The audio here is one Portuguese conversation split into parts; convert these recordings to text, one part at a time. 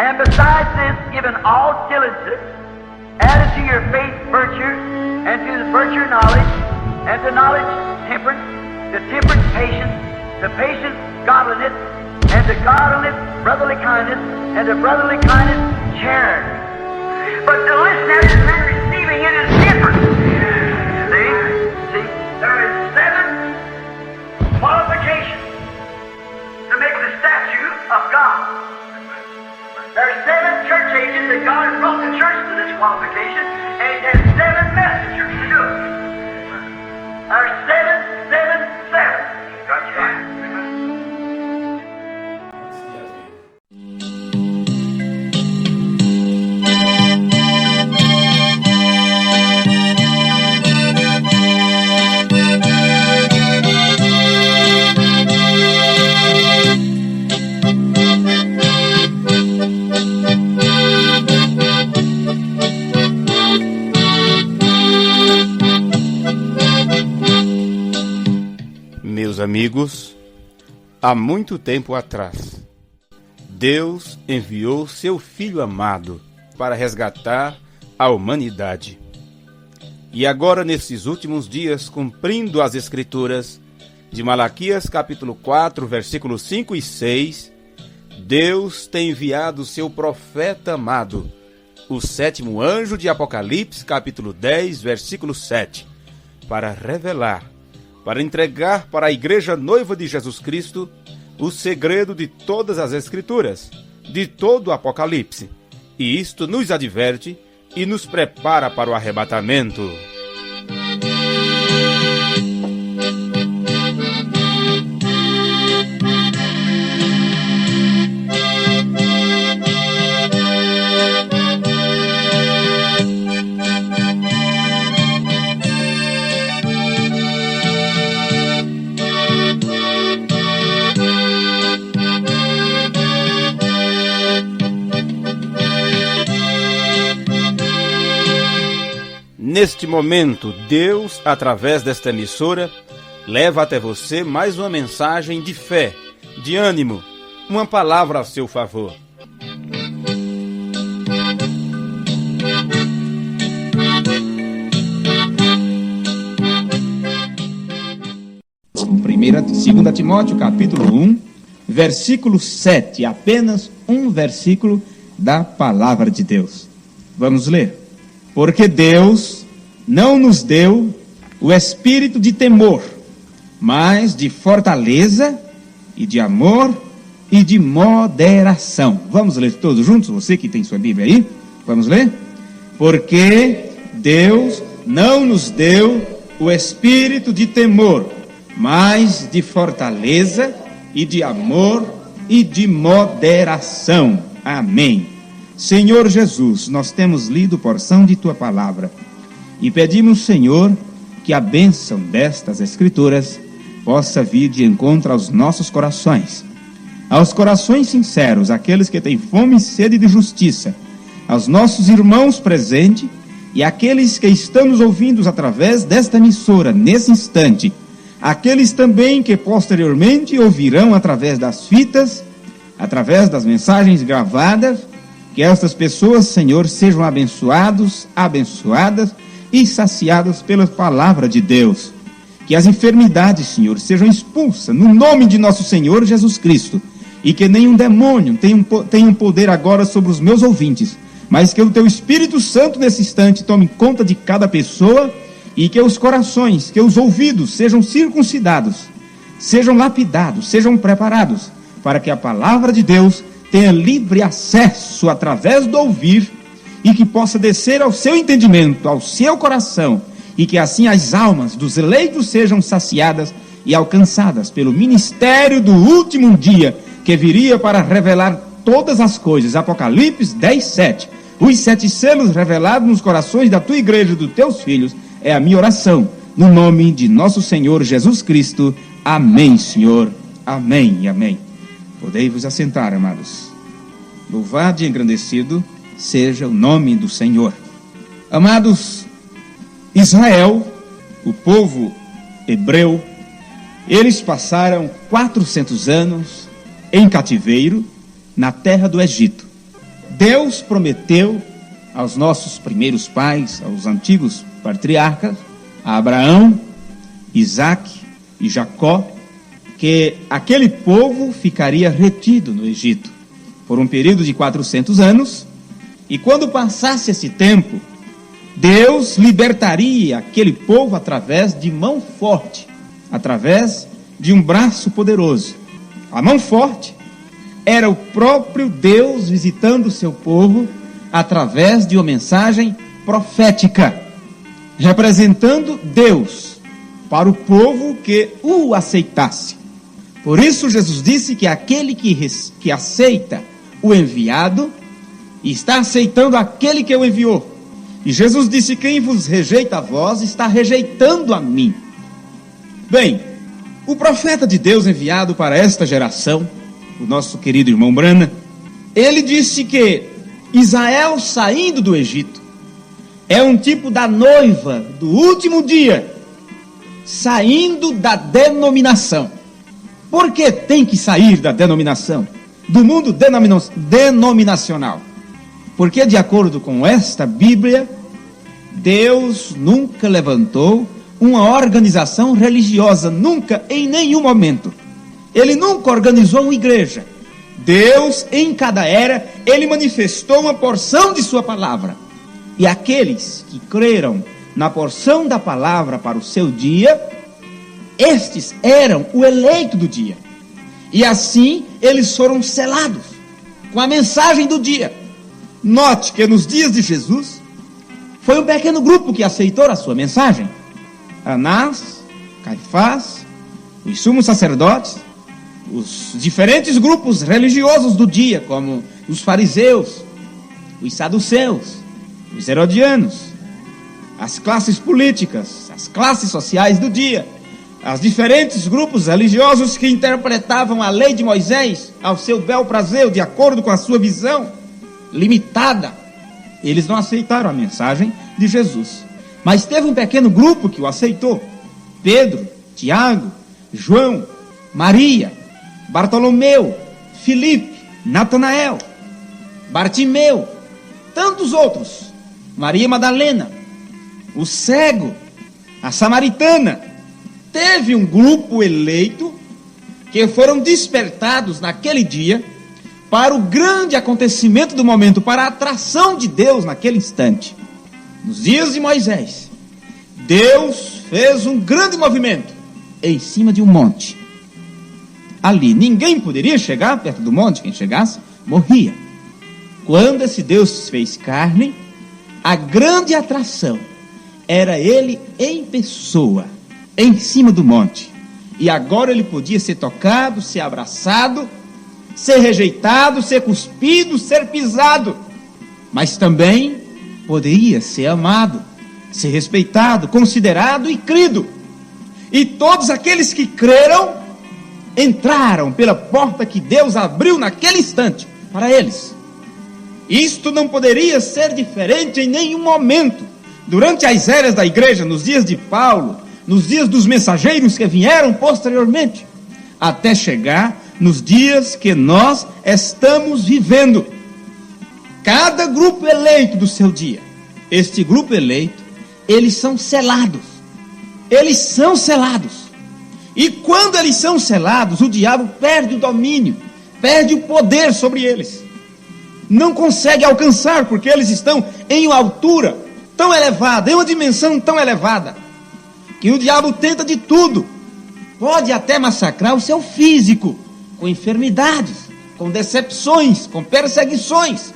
And besides this, given all diligence, added to your faith virtue, and to the virtue knowledge, and to knowledge temperance, to temperance patience, to patience godliness, and to godliness brotherly kindness, and to brotherly kindness charity. But to listen at it and then receiving it is different. See, there is 7 qualifications to make the statue of God. There are 7 church ages that God has brought the church to this qualification, and He has 7 messengers to do it. There are 7, 7, 7. Got you right. Meus amigos, há muito tempo atrás, Deus enviou seu Filho amado para resgatar a humanidade. E agora, nesses últimos dias, cumprindo as Escrituras de Malaquias capítulo 4, versículos 5 e 6, Deus tem enviado seu profeta amado, o 7º anjo de Apocalipse capítulo 10, versículo 7, para revelar, para entregar para a igreja noiva de Jesus Cristo o segredo de todas as Escrituras, de todo o Apocalipse. E isto nos adverte e nos prepara para o arrebatamento. Neste momento, Deus, através desta emissora, leva até você mais uma mensagem de fé, de ânimo, uma palavra a seu favor. Segunda Timóteo, capítulo 1, versículo 7, apenas um versículo da palavra de Deus. Vamos ler. Porque Deus não nos deu o espírito de temor, mas de fortaleza e de amor e de moderação. Vamos ler todos juntos? Você que tem sua Bíblia aí, vamos ler? Porque Deus não nos deu o espírito de temor, mas de fortaleza e de amor e de moderação. Amém. Senhor Jesus, nós temos lido porção de Tua Palavra e pedimos, Senhor, que a bênção destas Escrituras possa vir de encontro aos nossos corações, aos corações sinceros, aqueles que têm fome e sede de justiça, aos nossos irmãos presentes e aqueles que estão nos ouvindo através desta emissora, nesse instante, aqueles também que posteriormente ouvirão através das fitas, através das mensagens gravadas. Que estas pessoas, Senhor, sejam abençoadas e saciadas pela palavra de Deus. Que as enfermidades, Senhor, sejam expulsas no nome de nosso Senhor Jesus Cristo. E que nenhum demônio tenha poder agora sobre os meus ouvintes. Mas que o Teu Espírito Santo nesse instante tome conta de cada pessoa. E que os corações, que os ouvidos sejam circuncidados, sejam lapidados, sejam preparados. Para que a palavra de Deus tenha livre acesso através do ouvir e que possa descer ao seu entendimento, ao seu coração, e que assim as almas dos eleitos sejam saciadas e alcançadas pelo ministério do último dia, que viria para revelar todas as coisas. Apocalipse 10, 7. Os 7 selos revelados nos corações da tua igreja e dos teus filhos é a minha oração, no nome de nosso Senhor Jesus Cristo. Amém, Senhor. Amém e amém. Podei-vos assentar, amados. Louvado e engrandecido seja o nome do Senhor. Amados, Israel, o povo hebreu, eles passaram 400 anos em cativeiro na terra do Egito. Deus prometeu aos nossos primeiros pais, aos antigos patriarcas, a Abraão, Isaque e Jacó, que aquele povo ficaria retido no Egito por um período de 400 anos, e quando passasse esse tempo, Deus libertaria aquele povo através de mão forte, através de um braço poderoso. A mão forte era o próprio Deus visitando o seu povo através de uma mensagem profética, representando Deus para o povo que o aceitasse. Por isso Jesus disse que aquele que aceita o enviado está aceitando aquele que o enviou. E Jesus disse: quem vos rejeita a vós está rejeitando a mim. Bem, o profeta de Deus enviado para esta geração, o nosso querido irmão Brana, ele disse que Israel saindo do Egito é um tipo da noiva do último dia, saindo da denominação. Por que tem que sair da denominação? Do mundo denominacional. Porque, de acordo com esta Bíblia, Deus nunca levantou uma organização religiosa, nunca, em nenhum momento. Ele nunca organizou uma igreja. Deus, em cada era, ele manifestou uma porção de sua palavra. E aqueles que creram na porção da palavra para o seu dia, estes eram o eleito do dia. E assim eles foram selados com a mensagem do dia. Note que nos dias de Jesus, foi um pequeno grupo que aceitou a sua mensagem. Anás, Caifás, os sumos sacerdotes, os diferentes grupos religiosos do dia, como os fariseus, os saduceus, os herodianos, as classes políticas, as classes sociais do dia, os diferentes grupos religiosos que interpretavam a lei de Moisés ao seu bel prazer, de acordo com a sua visão limitada. Eles não aceitaram a mensagem de Jesus. Mas teve um pequeno grupo que o aceitou: Pedro, Tiago, João, Maria, Bartolomeu, Filipe, Natanael, Bartimeu, tantos outros, Maria Madalena, o cego, a samaritana. Teve um grupo eleito que foram despertados naquele dia para o grande acontecimento do momento, para a atração de Deus naquele instante. Nos dias de Moisés, Deus fez um grande movimento em cima de um monte. Ali ninguém poderia chegar perto do monte, quem chegasse morria. Quando esse Deus fez carne, a grande atração era ele em pessoa, em cima do monte. E agora ele podia ser tocado, ser abraçado, ser rejeitado, ser cuspido, ser pisado, mas também poderia ser amado, ser respeitado, considerado e crido. E todos aqueles que creram entraram pela porta que Deus abriu naquele instante para eles. Isto não poderia ser diferente em nenhum momento. Durante as eras da igreja, nos dias de Paulo, nos dias dos mensageiros que vieram posteriormente, até chegar nos dias que nós estamos vivendo. Cada grupo eleito do seu dia, este grupo eleito, eles são selados. Eles são selados. E quando eles são selados, o diabo perde o domínio, perde o poder sobre eles. Não consegue alcançar, porque eles estão em uma altura tão elevada, em uma dimensão tão elevada, que o diabo tenta de tudo. Pode até massacrar o seu físico, com enfermidades, com decepções, com perseguições.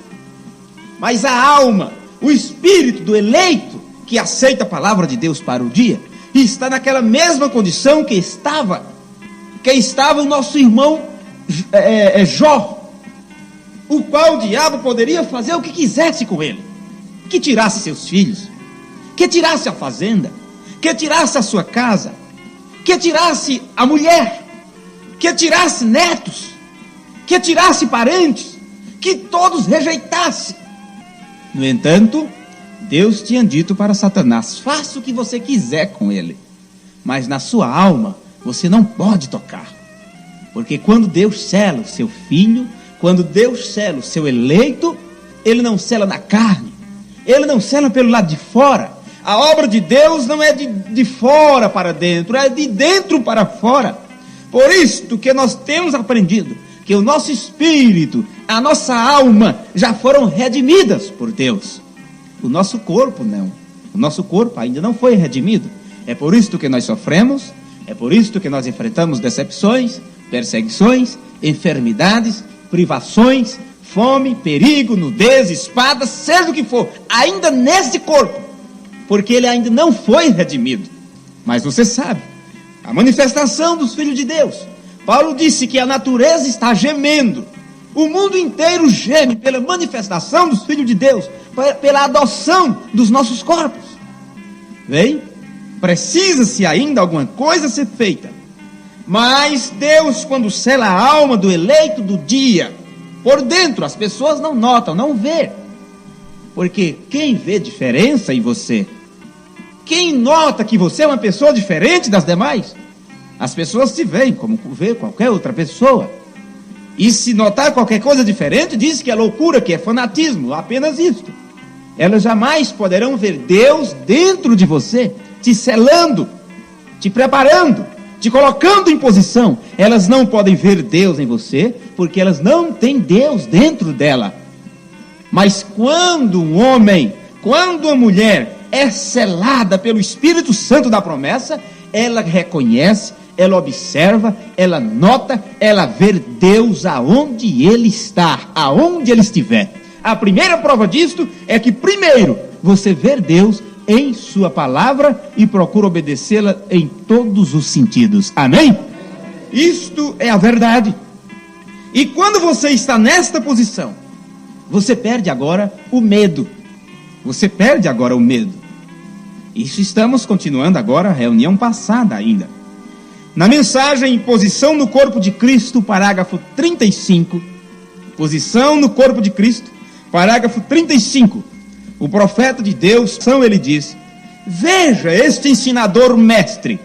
Mas a alma, o espírito do eleito, que aceita a palavra de Deus para o dia, está naquela mesma condição que estava o nosso irmão Jó, o qual o diabo poderia fazer o que quisesse com ele, que tirasse seus filhos, que tirasse a fazenda, que tirasse a sua casa, que tirasse a mulher, que tirasse netos, que tirasse parentes, que todos rejeitasse. No entanto, Deus tinha dito para Satanás: faça o que você quiser com ele, mas na sua alma você não pode tocar. Porque quando Deus sela o seu filho, quando Deus sela o seu eleito, Ele não sela na carne. Ele não sela pelo lado de fora. A obra de Deus não é de fora para dentro, é de dentro para fora. Por isto que nós temos aprendido que o nosso espírito, a nossa alma já foram redimidas por Deus. O nosso corpo não. O nosso corpo ainda não foi redimido. É por isto que nós sofremos, é por isto que nós enfrentamos decepções, perseguições, enfermidades, privações, fome, perigo, nudez, espada, seja o que for, ainda nesse corpo, porque ele ainda não foi redimido. Mas você sabe, a manifestação dos filhos de Deus, Paulo disse que a natureza está gemendo, o mundo inteiro geme pela manifestação dos filhos de Deus, pela adoção dos nossos corpos. Vem? Precisa-se ainda alguma coisa ser feita. Mas Deus, quando sela a alma do eleito do dia, por dentro as pessoas não notam, não vê. Porque quem vê diferença em você? Quem nota que você é uma pessoa diferente das demais? As pessoas te veem como vê qualquer outra pessoa. E se notar qualquer coisa diferente, diz que é loucura, que é fanatismo, apenas isto. Elas jamais poderão ver Deus dentro de você, te selando, te preparando, te colocando em posição. Elas não podem ver Deus em você, porque elas não têm Deus dentro dela. Mas quando um homem, quando uma mulher é selada pelo Espírito Santo da promessa, ela reconhece, ela observa, ela nota, ela vê Deus aonde Ele está, aonde Ele estiver. A primeira prova disto é que, primeiro, você vê Deus em sua palavra e procura obedecê-la em todos os sentidos. Amém? Isto é a verdade. E quando você está nesta posição, você perde agora o medo. Você perde agora o medo. Isso estamos continuando agora, a reunião passada ainda. Na mensagem Posição no Corpo de Cristo, parágrafo 35, Posição no Corpo de Cristo, parágrafo 35, o profeta de Deus, ele diz: veja este ensinador mestre,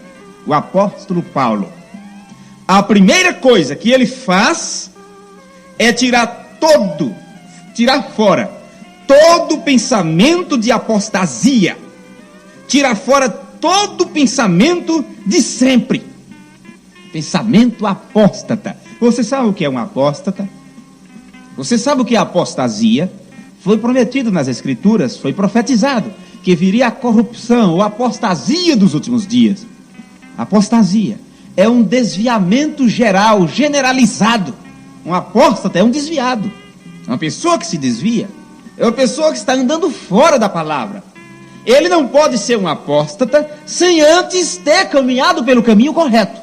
o apóstolo Paulo. A primeira coisa que ele faz é tirar fora todo pensamento de apostasia, tirar fora todo pensamento de sempre. Pensamento apóstata. Você sabe o que é um apóstata? Você sabe o que é apostasia? Foi prometido nas Escrituras, foi profetizado, que viria a corrupção ou apostasia dos últimos dias. Apostasia é um desviamento geral, generalizado. Um apóstata é um desviado. Uma pessoa que se desvia é uma pessoa que está andando fora da palavra. Ele não pode ser um apóstata sem antes ter caminhado pelo caminho correto.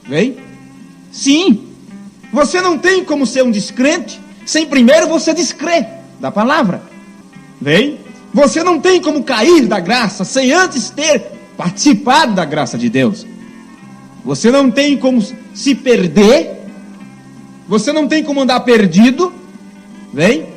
Vem? Sim. Você não tem como ser um descrente sem primeiro você descrer da palavra. Vem? Você não tem como cair da graça sem antes ter participado da graça de Deus. Você não tem como se perder. Você não tem como andar perdido. Vem?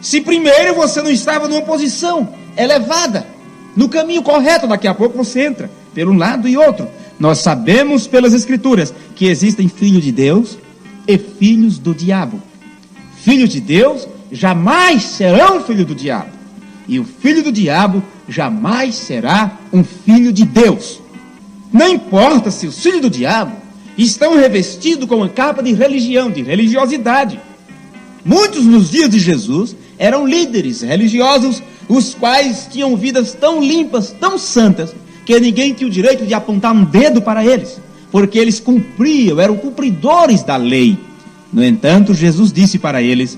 Se primeiro você não estava numa posição elevada, no caminho correto. Daqui a pouco você entra pelo um lado e outro. Nós sabemos pelas Escrituras que existem filhos de Deus e filhos do diabo. Filhos de Deus jamais serão filho do diabo. E o filho do diabo jamais será um filho de Deus. Não importa se os filhos do diabo estão revestidos com uma capa de religião, de religiosidade. Muitos nos dias de Jesus eram líderes religiosos, os quais tinham vidas tão limpas, tão santas, que ninguém tinha o direito de apontar um dedo para eles, porque eles cumpriam, eram cumpridores da lei. No entanto, Jesus disse para eles: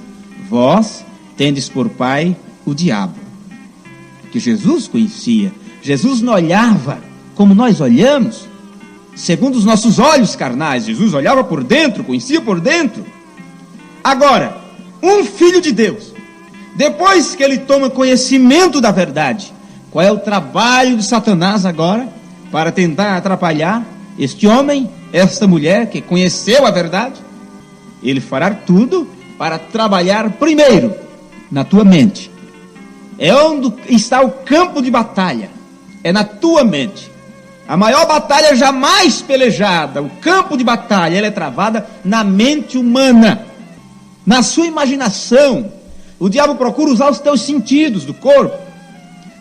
vós tendes por pai o diabo. Que Jesus conhecia. Jesus não olhava como nós olhamos, segundo os nossos olhos carnais. Jesus olhava por dentro, conhecia por dentro. Agora, um filho de Deus, depois que ele toma conhecimento da verdade, qual é o trabalho de Satanás agora? Para tentar atrapalhar este homem, esta mulher que conheceu a verdade. Ele fará tudo para trabalhar primeiro na tua mente. É onde está o campo de batalha. É na tua mente. A maior batalha jamais pelejada, o campo de batalha, ela é travada na mente humana, na sua imaginação. O diabo procura usar os teus sentidos do corpo,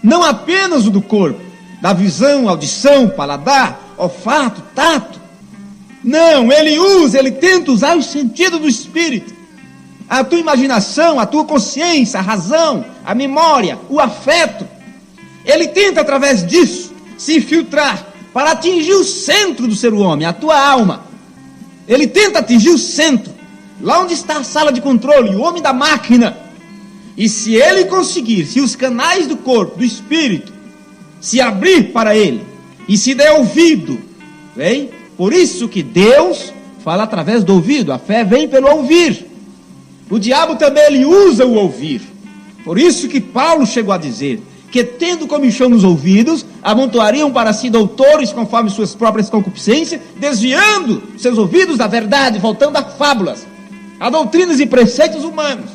não apenas o do corpo, da visão, audição, paladar, olfato, tato. Não, ele tenta usar os sentidos do espírito. A tua imaginação, a tua consciência, a razão, a memória, o afeto. Ele tenta, através disso, se infiltrar para atingir o centro do ser humano, a tua alma. Ele tenta atingir o centro, lá onde está a sala de controle, o homem da máquina. E se ele conseguir, se os canais do corpo, do espírito, se abrir para ele, e se der ouvido, vem? Por isso que Deus fala através do ouvido, a fé vem pelo ouvir. O diabo também ele usa o ouvir. Por isso que Paulo chegou a dizer que, tendo comichão nos ouvidos, amontoariam para si doutores conforme suas próprias concupiscências, desviando seus ouvidos da verdade, voltando a fábulas, a doutrinas e preceitos humanos.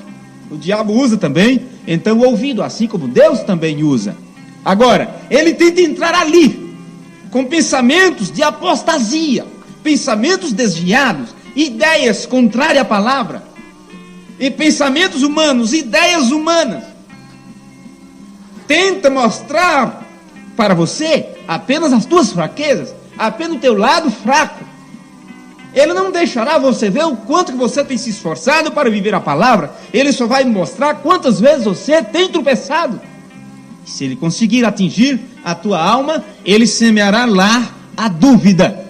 O diabo usa também, então, o ouvido, assim como Deus também usa. Agora, ele tenta entrar ali, com pensamentos de apostasia, pensamentos desviados, ideias contrárias à palavra, e pensamentos humanos, ideias humanas. Tenta mostrar para você apenas as tuas fraquezas, apenas o teu lado fraco. Ele não deixará você ver o quanto que você tem se esforçado para viver a palavra. Ele só vai mostrar quantas vezes você tem tropeçado. E se ele conseguir atingir a tua alma, ele semeará lá a dúvida.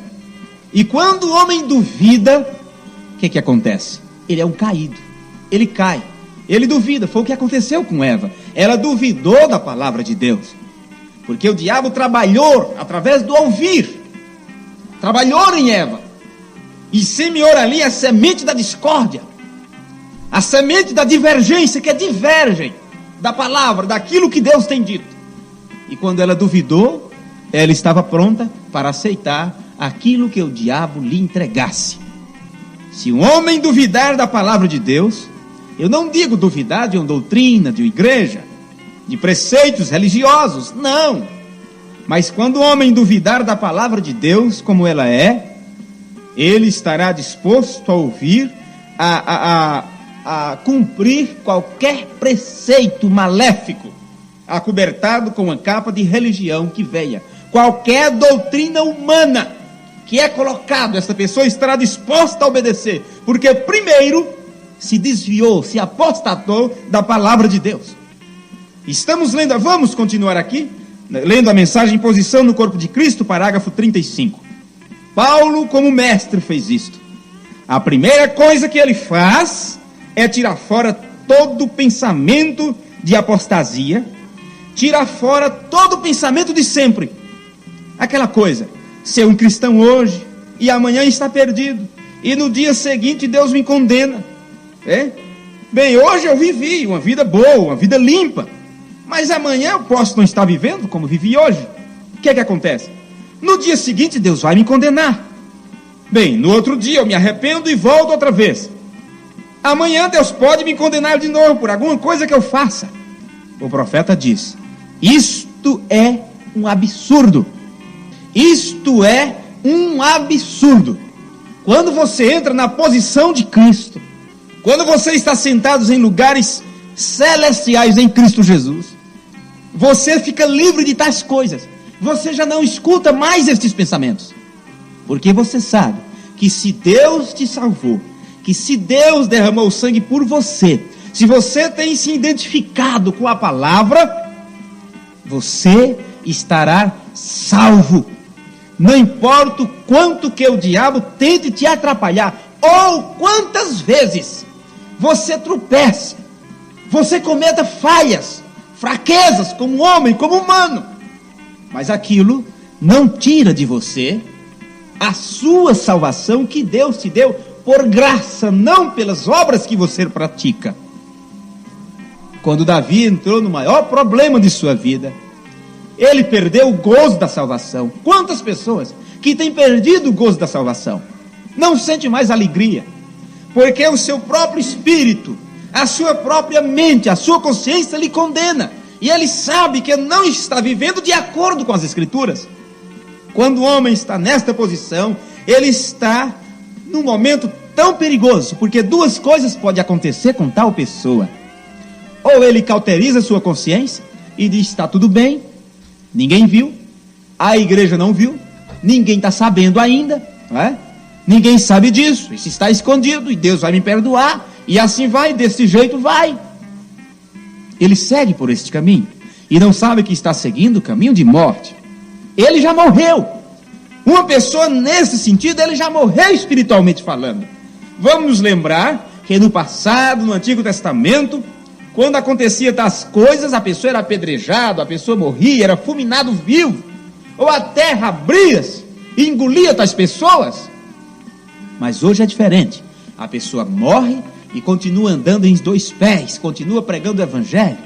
E quando o homem duvida, o que acontece? Ele é um caído. Ele cai. Ele duvida. Foi o que aconteceu com Eva. Ela duvidou da palavra de Deus. Porque o diabo trabalhou através do ouvir. Trabalhou em Eva. E semeou ali a semente da discórdia. A semente da divergência, que divergem da palavra, daquilo que Deus tem dito. E quando ela duvidou, ela estava pronta para aceitar aquilo que o diabo lhe entregasse. Se um homem duvidar da palavra de Deus, eu não digo duvidar de uma doutrina, de uma igreja, de preceitos religiosos, não. Mas quando o homem duvidar da palavra de Deus como ela é, ele estará disposto a ouvir, a cumprir qualquer preceito maléfico, acobertado com uma capa de religião que venha. Qualquer doutrina humana que é colocado, essa pessoa estará disposta a obedecer, porque primeiro se desviou, se apostatou da palavra de Deus. Estamos lendo, vamos continuar aqui, lendo a mensagem Posição no Corpo de Cristo, parágrafo 35. Paulo, como mestre, fez isto. A primeira coisa que ele faz é tirar fora todo pensamento de apostasia, tirar fora todo pensamento de sempre. Aquela coisa, ser um cristão hoje e amanhã está perdido, e no dia seguinte Deus me condena. Bem, hoje eu vivi uma vida boa, uma vida limpa, mas amanhã eu posso não estar vivendo como vivi hoje. O que acontece? No dia seguinte Deus vai me condenar. Bem, no outro dia eu me arrependo e volto outra vez. Amanhã Deus pode me condenar de novo por alguma coisa que eu faça. O profeta diz: isto é um absurdo. Isto é um absurdo. Quando você entra na posição de Cristo, quando você está sentado em lugares celestiais em Cristo Jesus, você fica livre de tais coisas. Você já não escuta mais estes pensamentos, porque você sabe que se Deus te salvou, que se Deus derramou sangue por você, se você tem se identificado com a palavra, você estará salvo. Não importa o quanto que o diabo tente te atrapalhar, ou quantas vezes você tropece, você cometa falhas, fraquezas como homem, como humano, mas aquilo não tira de você a sua salvação que Deus te deu por graça, não pelas obras que você pratica. Quando Davi entrou no maior problema de sua vida, ele perdeu o gozo da salvação. Quantas pessoas que têm perdido o gozo da salvação não sentem mais alegria, porque o seu próprio espírito, a sua própria mente, a sua consciência lhe condena, e ele sabe que não está vivendo de acordo com as Escrituras. Quando o homem está nesta posição, ele está num momento tão perigoso, porque duas coisas podem acontecer com tal pessoa. Ou ele cauteriza sua consciência e diz: está tudo bem, ninguém viu, a igreja não viu, ninguém está sabendo ainda, não é? Ninguém sabe disso, isso está escondido e Deus vai me perdoar, e assim vai, desse jeito vai. Ele segue por este caminho e não sabe que está seguindo o caminho de morte. Ele já morreu. Uma pessoa nesse sentido, ele já morreu espiritualmente falando. Vamos nos lembrar que no passado, no Antigo Testamento, quando acontecia tais coisas, a pessoa era apedrejada, a pessoa morria, era fulminado vivo, ou a terra abria-se e engolia tais pessoas. Mas hoje é diferente. A pessoa morre e continua andando em 2 pés, continua pregando o evangelho,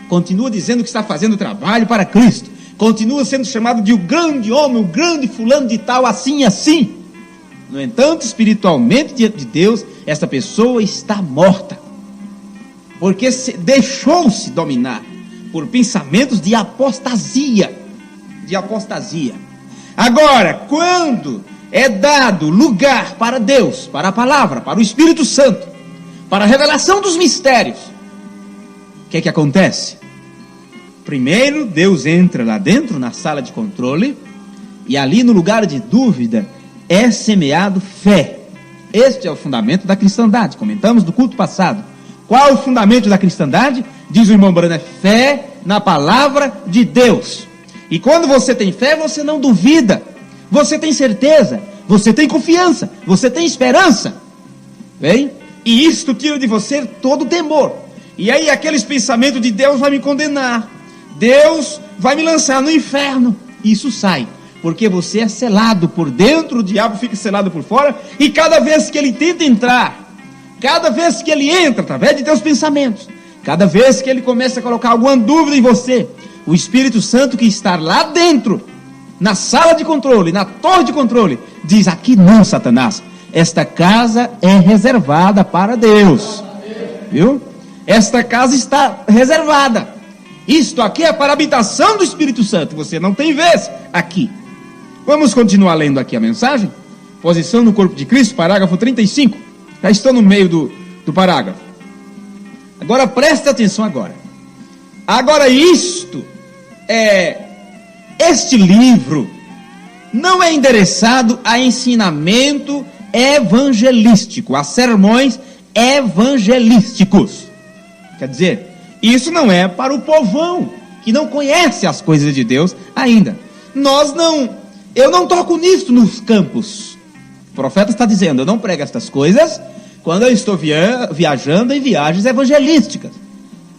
continua dizendo que está fazendo trabalho para Cristo, continua sendo chamado de o grande homem, o grande fulano de tal, assim e assim. No entanto, espiritualmente diante de Deus, esta pessoa está morta, porque deixou-se dominar por pensamentos de apostasia. Agora, quando é dado lugar para Deus, para a palavra, para o Espírito Santo, para a revelação dos mistérios, o que é que acontece? Primeiro, Deus entra lá dentro, na sala de controle, e ali no lugar de dúvida é semeado fé. Este é o fundamento da cristandade. Comentamos do culto passado. Qual é o fundamento da cristandade? Diz o irmão Brano, é fé na palavra de Deus. E quando você tem fé, você não duvida, você tem certeza, você tem confiança, você tem esperança. Bem? E isto tira de você todo o temor. E aí aqueles pensamentos de Deus vai me condenar, Deus vai me lançar no inferno. Isso sai, porque você é selado por dentro, o diabo fica selado por fora, e cada vez que ele tenta entrar, cada vez que ele entra através de teus pensamentos, cada vez que ele começa a colocar alguma dúvida em você, o Espírito Santo que está lá dentro, na sala de controle, na torre de controle, diz: aqui não, Satanás, esta casa é reservada para Deus. Viu? Esta casa está reservada. Isto aqui é para a habitação do Espírito Santo. Você não tem vez aqui. Vamos continuar lendo aqui a mensagem. Posição no corpo de Cristo, parágrafo 35. Já estou no meio do parágrafo. Agora preste atenção agora. Agora este livro não é endereçado a ensinamento evangelístico, a sermões evangelísticos. Quer dizer, isso não é para o povão que não conhece as coisas de Deus ainda. Eu não toco nisso nos campos. O profeta está dizendo: eu não prego estas coisas quando eu estou viajando em viagens evangelísticas,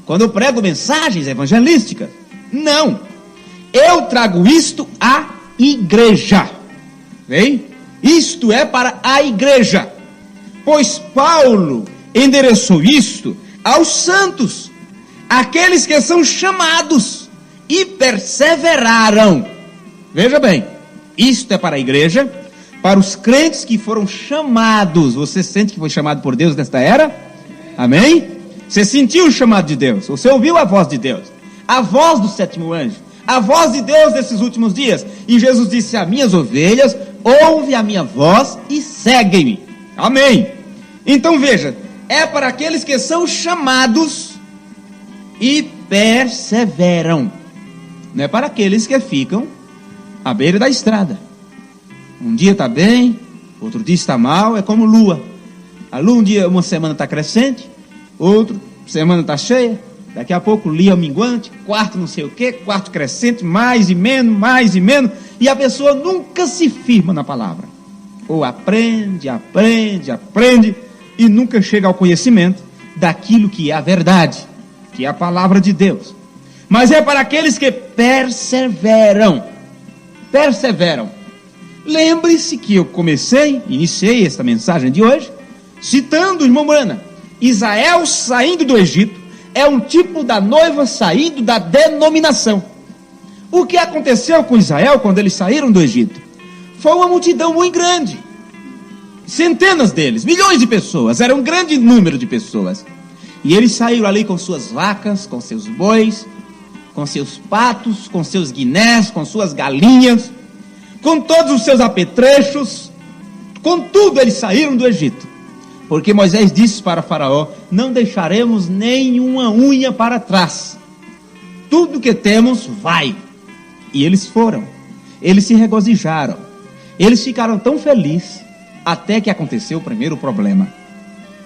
quando eu prego mensagens evangelísticas. Não, eu trago isto à igreja. Bem? Isto é para a igreja, pois Paulo endereçou isto aos santos, aqueles que são chamados e perseveraram. Veja bem, isto é para a igreja, para os crentes que foram chamados. Você sente que foi chamado por Deus nesta era? Amém? Você sentiu o chamado de Deus, você ouviu a voz de Deus, a voz do sétimo anjo, a voz de Deus nesses últimos dias. E Jesus disse: as minhas ovelhas ouvem a minha voz e seguem-me. Amém? Então veja, é para aqueles que são chamados e perseveram. Não é para aqueles que ficam à beira da estrada. Um dia está bem, outro dia está mal. É como lua. A lua uma semana está crescente, outra semana está cheia. Daqui a pouco lia minguante, quarto não sei o que, quarto crescente, mais e menos, e a pessoa nunca se firma na palavra. Ou aprende, e nunca chega ao conhecimento daquilo que é a verdade, que é a palavra de Deus. Mas é para aqueles que perseveram. Lembre-se que eu iniciei esta mensagem de hoje, citando o irmão Brana. Israel saindo do Egito é um tipo da noiva saindo da denominação. O que aconteceu com Israel quando eles saíram do Egito? Foi uma multidão muito grande. Centenas deles, milhões de pessoas, era um grande número de pessoas. E eles saíram ali com suas vacas, com seus bois, com seus patos, com seus guinés, com suas galinhas, com todos os seus apetrechos, com tudo eles saíram do Egito. Porque Moisés disse para Faraó: não deixaremos nenhuma unha para trás. Tudo que temos vai. E eles foram. Eles se regozijaram. Eles ficaram tão felizes até que aconteceu o primeiro problema.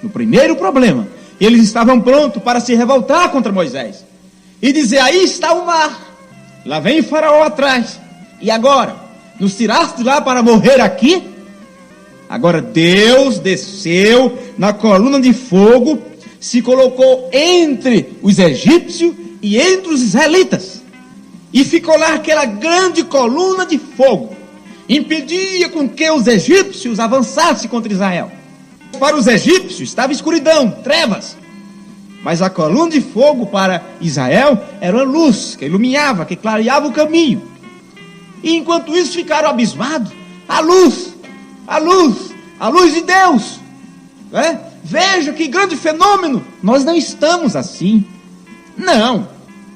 No primeiro problema, eles estavam prontos para se revoltar contra Moisés e dizer: aí está o mar, lá vem Faraó atrás, e agora? Nos tiraste de lá para morrer aqui? Agora Deus desceu na coluna de fogo, se colocou entre os egípcios e entre os israelitas, e ficou lá aquela grande coluna de fogo, impedia com que os egípcios avançassem contra Israel. Para os egípcios estava escuridão, trevas, mas a coluna de fogo para Israel era uma luz que iluminava, que clareava o caminho. E enquanto isso ficaram abismados: a luz, a luz, a luz de Deus, né? Veja que grande fenômeno. Nós não estamos assim, não.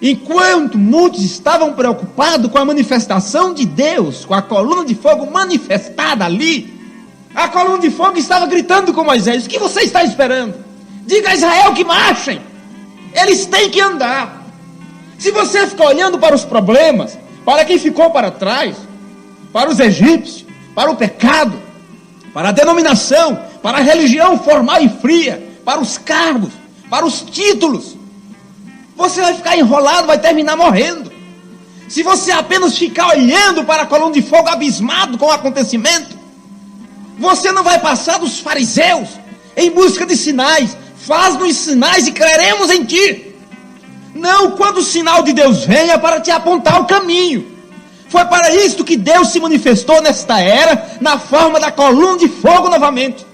Enquanto muitos estavam preocupados com a manifestação de Deus, com a coluna de fogo manifestada ali, a coluna de fogo estava gritando com Moisés: o que você está esperando? Diga a Israel que marchem, eles têm que andar. Se você ficar olhando para os problemas, para quem ficou para trás, para os egípcios, para o pecado, para a denominação, para a religião formal e fria, para os cargos, para os títulos, você vai ficar enrolado, vai terminar morrendo. Se você apenas ficar olhando para a coluna de fogo abismado com o acontecimento, você não vai passar dos fariseus em busca de sinais. Faz-nos sinais e creremos em ti. Não, quando o sinal de Deus venha para te apontar o caminho. Foi para isto que Deus se manifestou nesta era, na forma da coluna de fogo novamente,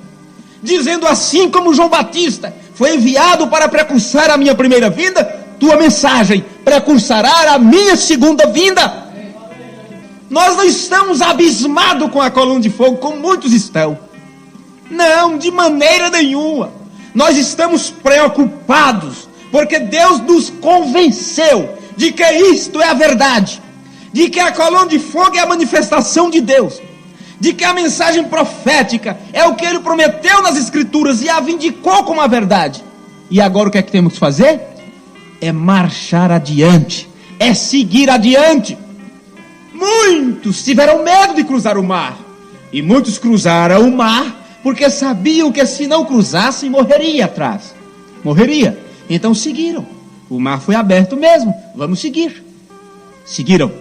dizendo: assim como João Batista foi enviado para precursar a minha primeira vinda, tua mensagem precursará a minha segunda vinda. Nós não estamos abismados com a coluna de fogo como muitos estão. Não, de maneira nenhuma. Nós estamos preocupados porque Deus nos convenceu de que isto é a verdade, de que a coluna de fogo é a manifestação de Deus, de que a mensagem profética é o que Ele prometeu nas Escrituras e a vindicou como a verdade. E agora o que é que temos que fazer? É marchar adiante, é seguir adiante. Muitos tiveram medo de cruzar o mar, e muitos cruzaram o mar porque sabiam que se não cruzassem, morreria atrás. Morreria. Então seguiram. O mar foi aberto mesmo. Vamos seguir. Seguiram.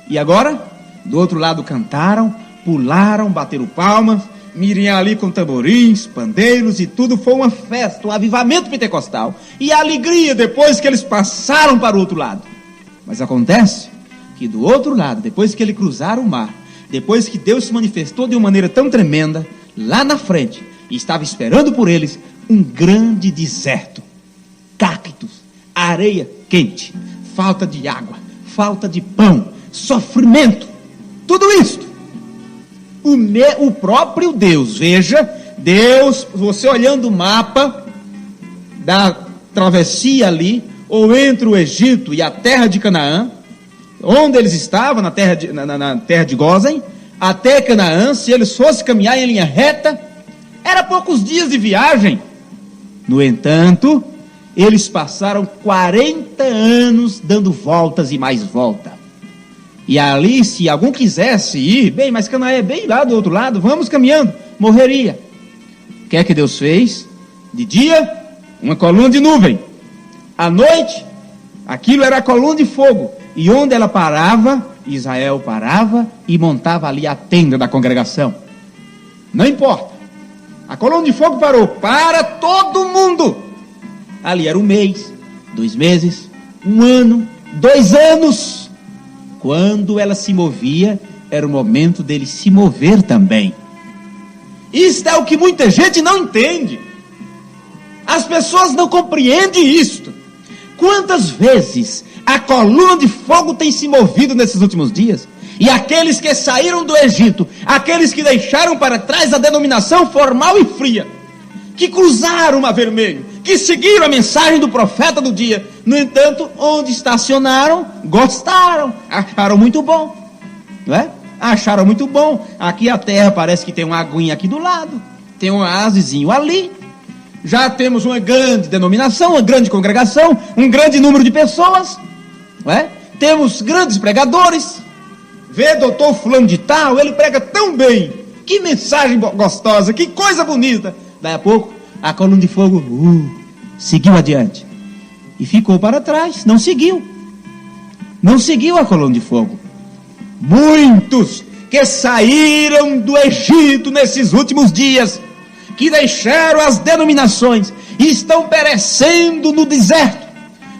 E agora, do outro lado cantaram, pularam, bateram palmas, Miriam ali com tamborins, pandeiros e tudo. Foi uma festa, um avivamento pentecostal. E a alegria depois que eles passaram para o outro lado. Mas acontece que do outro lado, depois que eles cruzaram o mar, depois que Deus se manifestou de uma maneira tão tremenda, lá na frente, estava esperando por eles um grande deserto, cactos, areia quente, falta de água, falta de pão, sofrimento, tudo isto. O próprio Deus, veja, Deus, você olhando o mapa da travessia ali, ou entre o Egito e a terra de Canaã, onde eles estavam, na terra de Gósen, até Canaã, se eles fossem caminhar em linha reta, era poucos dias de viagem. No entanto, eles passaram 40 anos dando voltas e mais volta. E ali, se algum quisesse ir, bem, mas Canaã é bem lá do outro lado, vamos caminhando, morreria. O que é que Deus fez? De dia, uma coluna de nuvem. À noite, aquilo era a coluna de fogo. E onde ela parava, Israel parava e montava ali a tenda da congregação. Não importa. A coluna de fogo parou para todo mundo. Ali era um mês, 2 meses, 1 ano, 2 anos. Quando ela se movia, era o momento dele se mover também. Isto é o que muita gente não entende. As pessoas não compreendem isto. Quantas vezes a coluna de fogo tem se movido nesses últimos dias? E aqueles que saíram do Egito, aqueles que deixaram para trás a denominação formal e fria, que cruzaram o Mar Vermelho, que seguiram a mensagem do profeta do dia, no entanto, onde estacionaram, gostaram, acharam muito bom, não é? Acharam muito bom. Aqui a terra parece que tem uma aguinha aqui do lado, tem um oásisinho ali. Já temos uma grande denominação, uma grande congregação, um grande número de pessoas, não é? Temos grandes pregadores. Vê doutor fulano de tal, ele prega tão bem. Que mensagem gostosa, que coisa bonita. Daí a pouco, a coluna de fogo seguiu adiante. E ficou para trás, não seguiu. Não seguiu a coluna de fogo. Muitos que saíram do Egito nesses últimos dias, que deixaram as denominações, estão perecendo no deserto,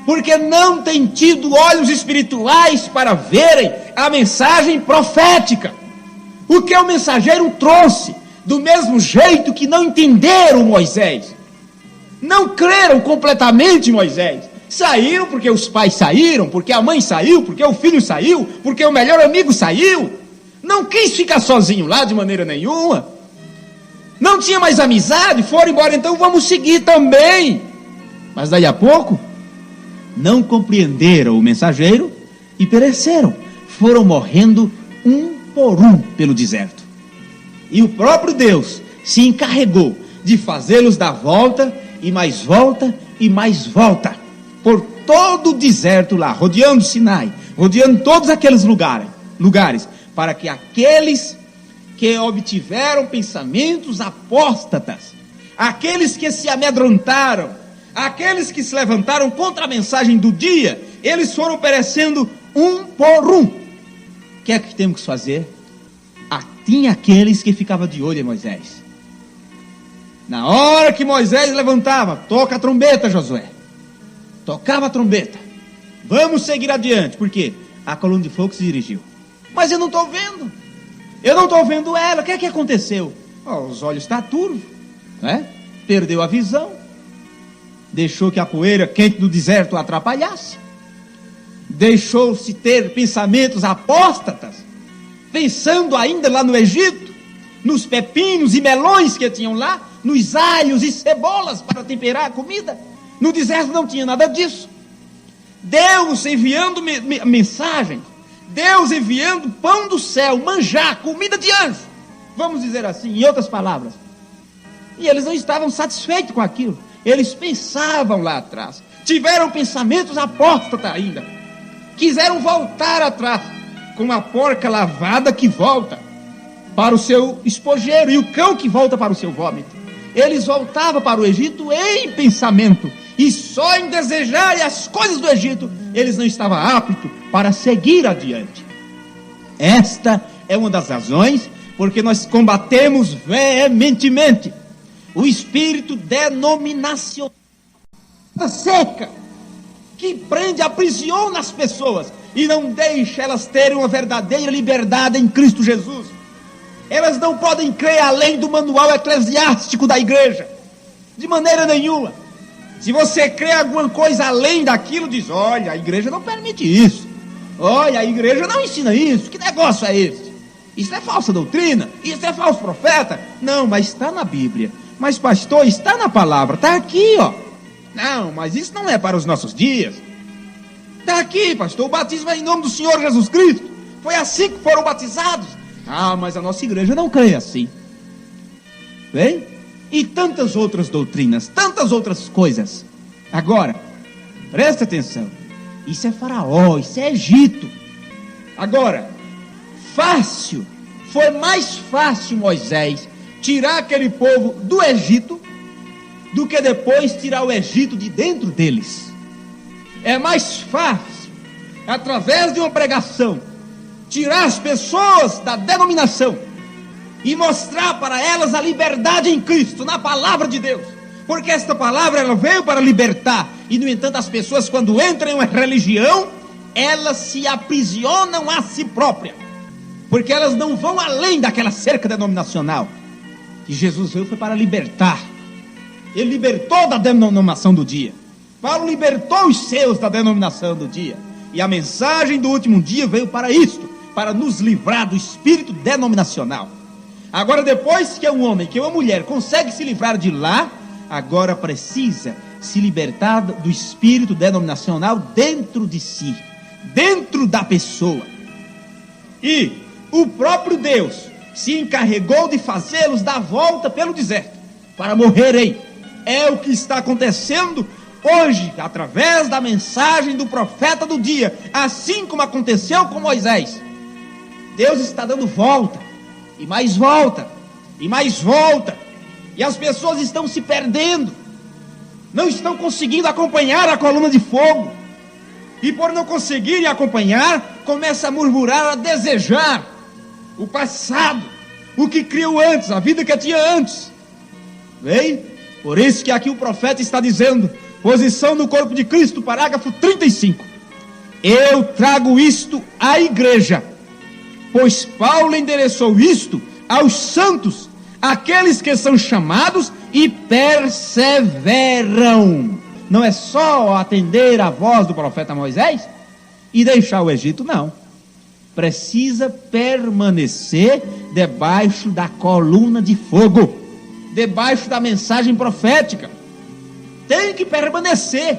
porque não têm tido olhos espirituais para verem a mensagem profética. O que o mensageiro trouxe, do mesmo jeito que não entenderam Moisés. Não creram completamente em Moisés. Saíram porque os pais saíram, porque a mãe saiu, porque o filho saiu, porque o melhor amigo saiu. Não quis ficar sozinho lá de maneira nenhuma. Não tinha mais amizade, foram embora, então vamos seguir também. Mas daí a pouco, não compreenderam o mensageiro e pereceram. Foram morrendo um por um pelo deserto. E o próprio Deus se encarregou de fazê-los dar volta, e mais volta, e mais volta, por todo o deserto lá, rodeando Sinai, rodeando todos aqueles lugares, para que aqueles que obtiveram pensamentos apóstatas, aqueles que se amedrontaram, aqueles que se levantaram contra a mensagem do dia, eles foram perecendo um por um. O que é que temos que fazer? Tinha aqueles que ficavam de olho em Moisés. Na hora que Moisés levantava, toca a trombeta, Josué. Tocava a trombeta. Vamos seguir adiante, porque a coluna de fogo se dirigiu. Mas eu não estou vendo. Eu não estou vendo ela. O que é que aconteceu? Os olhos estão turvos, né? Perdeu a visão. Deixou que a poeira quente do deserto o atrapalhasse. Deixou-se ter pensamentos apóstatas, pensando ainda lá no Egito, nos pepinos e melões que tinham lá, nos alhos e cebolas para temperar a comida. No deserto não tinha nada disso. Deus enviando mensagem, Deus enviando pão do céu, manjar, comida de anjo, vamos dizer assim, em outras palavras. E eles não estavam satisfeitos com aquilo. Eles pensavam lá atrás, tiveram pensamentos apóstatas ainda, quiseram voltar atrás, como a porca lavada que volta para o seu espojeiro e o cão que volta para o seu vômito. Eles voltavam para o Egito em pensamento, e só em desejarem as coisas do Egito eles não estavam aptos para seguir adiante. Esta é uma das razões porque nós combatemos veementemente o espírito denominacional seca, que prende, aprisiona as pessoas e não deixa elas terem uma verdadeira liberdade em Cristo Jesus. Elas não podem crer além do manual eclesiástico da igreja, de maneira nenhuma. Se você crê alguma coisa além daquilo, diz: olha, a igreja não permite isso, olha, a igreja não ensina isso, que negócio é esse? Isso é falsa doutrina, isso é falso profeta. Não, mas está na Bíblia. Mas pastor, está na palavra, está aqui, ó. Não, mas isso não é para os nossos dias. Está aqui, pastor, o batismo é em nome do Senhor Jesus Cristo. Foi assim que foram batizados. Ah, mas a nossa igreja não crê assim. Bem? E tantas outras doutrinas, tantas outras coisas. Agora, presta atenção. Isso é Faraó, isso é Egito. Agora, foi mais fácil Moisés tirar aquele povo do Egito do que depois tirar o Egito de dentro deles. É mais fácil, através de uma pregação, tirar as pessoas da denominação e mostrar para elas a liberdade em Cristo, na palavra de Deus. Porque esta palavra, ela veio para libertar. E no entanto, as pessoas, quando entram em uma religião, elas se aprisionam a si próprias, porque elas não vão além daquela cerca denominacional. E Jesus veio foi para libertar. Ele libertou da denominação do dia. Paulo libertou os seus da denominação do dia. E a mensagem do último dia veio para isto, para nos livrar do espírito denominacional. Agora, depois que um homem, que uma mulher consegue se livrar de lá, agora precisa se libertar do espírito denominacional dentro de si, dentro da pessoa. E o próprio Deus se encarregou de fazê-los dar volta pelo deserto. para morrerem. É o que está acontecendo hoje, através da mensagem do profeta do dia, assim como aconteceu com Moisés. Deus está dando volta, e mais volta, e mais volta, e as pessoas estão se perdendo, não estão conseguindo acompanhar a coluna de fogo, e por não conseguirem acompanhar, começa a murmurar, a desejar o passado, o que criou antes, a vida que tinha antes. Bem, por isso que aqui o profeta está dizendo, posição no corpo de Cristo, parágrafo 35. Eu trago isto à igreja, pois Paulo endereçou isto aos santos, aqueles que são chamados e perseveram. Não é só atender a voz do profeta Moisés e deixar o Egito, não. Precisa permanecer debaixo da coluna de fogo, debaixo da mensagem profética. Tem que permanecer.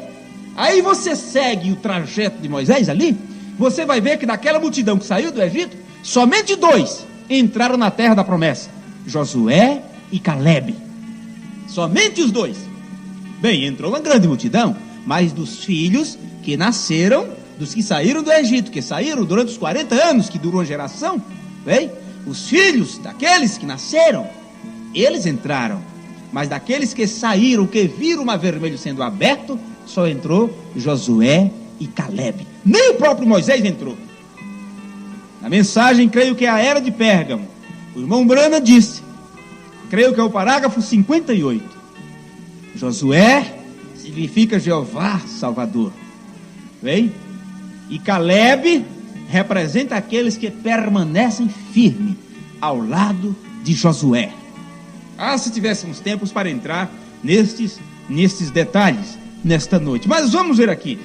Aí você segue o trajeto de Moisés ali, você vai ver que daquela multidão que saiu do Egito, somente 2 entraram na terra da promessa: Josué e Calebe. Somente os 2. Bem, entrou uma grande multidão, mas dos filhos que nasceram, dos que saíram do Egito, que saíram durante os 40 anos que durou a geração, bem, os filhos daqueles que nasceram, eles entraram. Mas daqueles que saíram, que viram o Mar Vermelho sendo aberto, só entrou Josué e Calebe. Nem o próprio Moisés entrou. Na mensagem, creio que é a era de Pérgamo, o irmão Brana disse, creio que é o parágrafo 58, Josué significa Jeová Salvador. Bem? E Calebe representa aqueles que permanecem firmes ao lado de Josué. Ah, se tivéssemos tempos para entrar nestes detalhes nesta noite. Mas vamos ver aqui.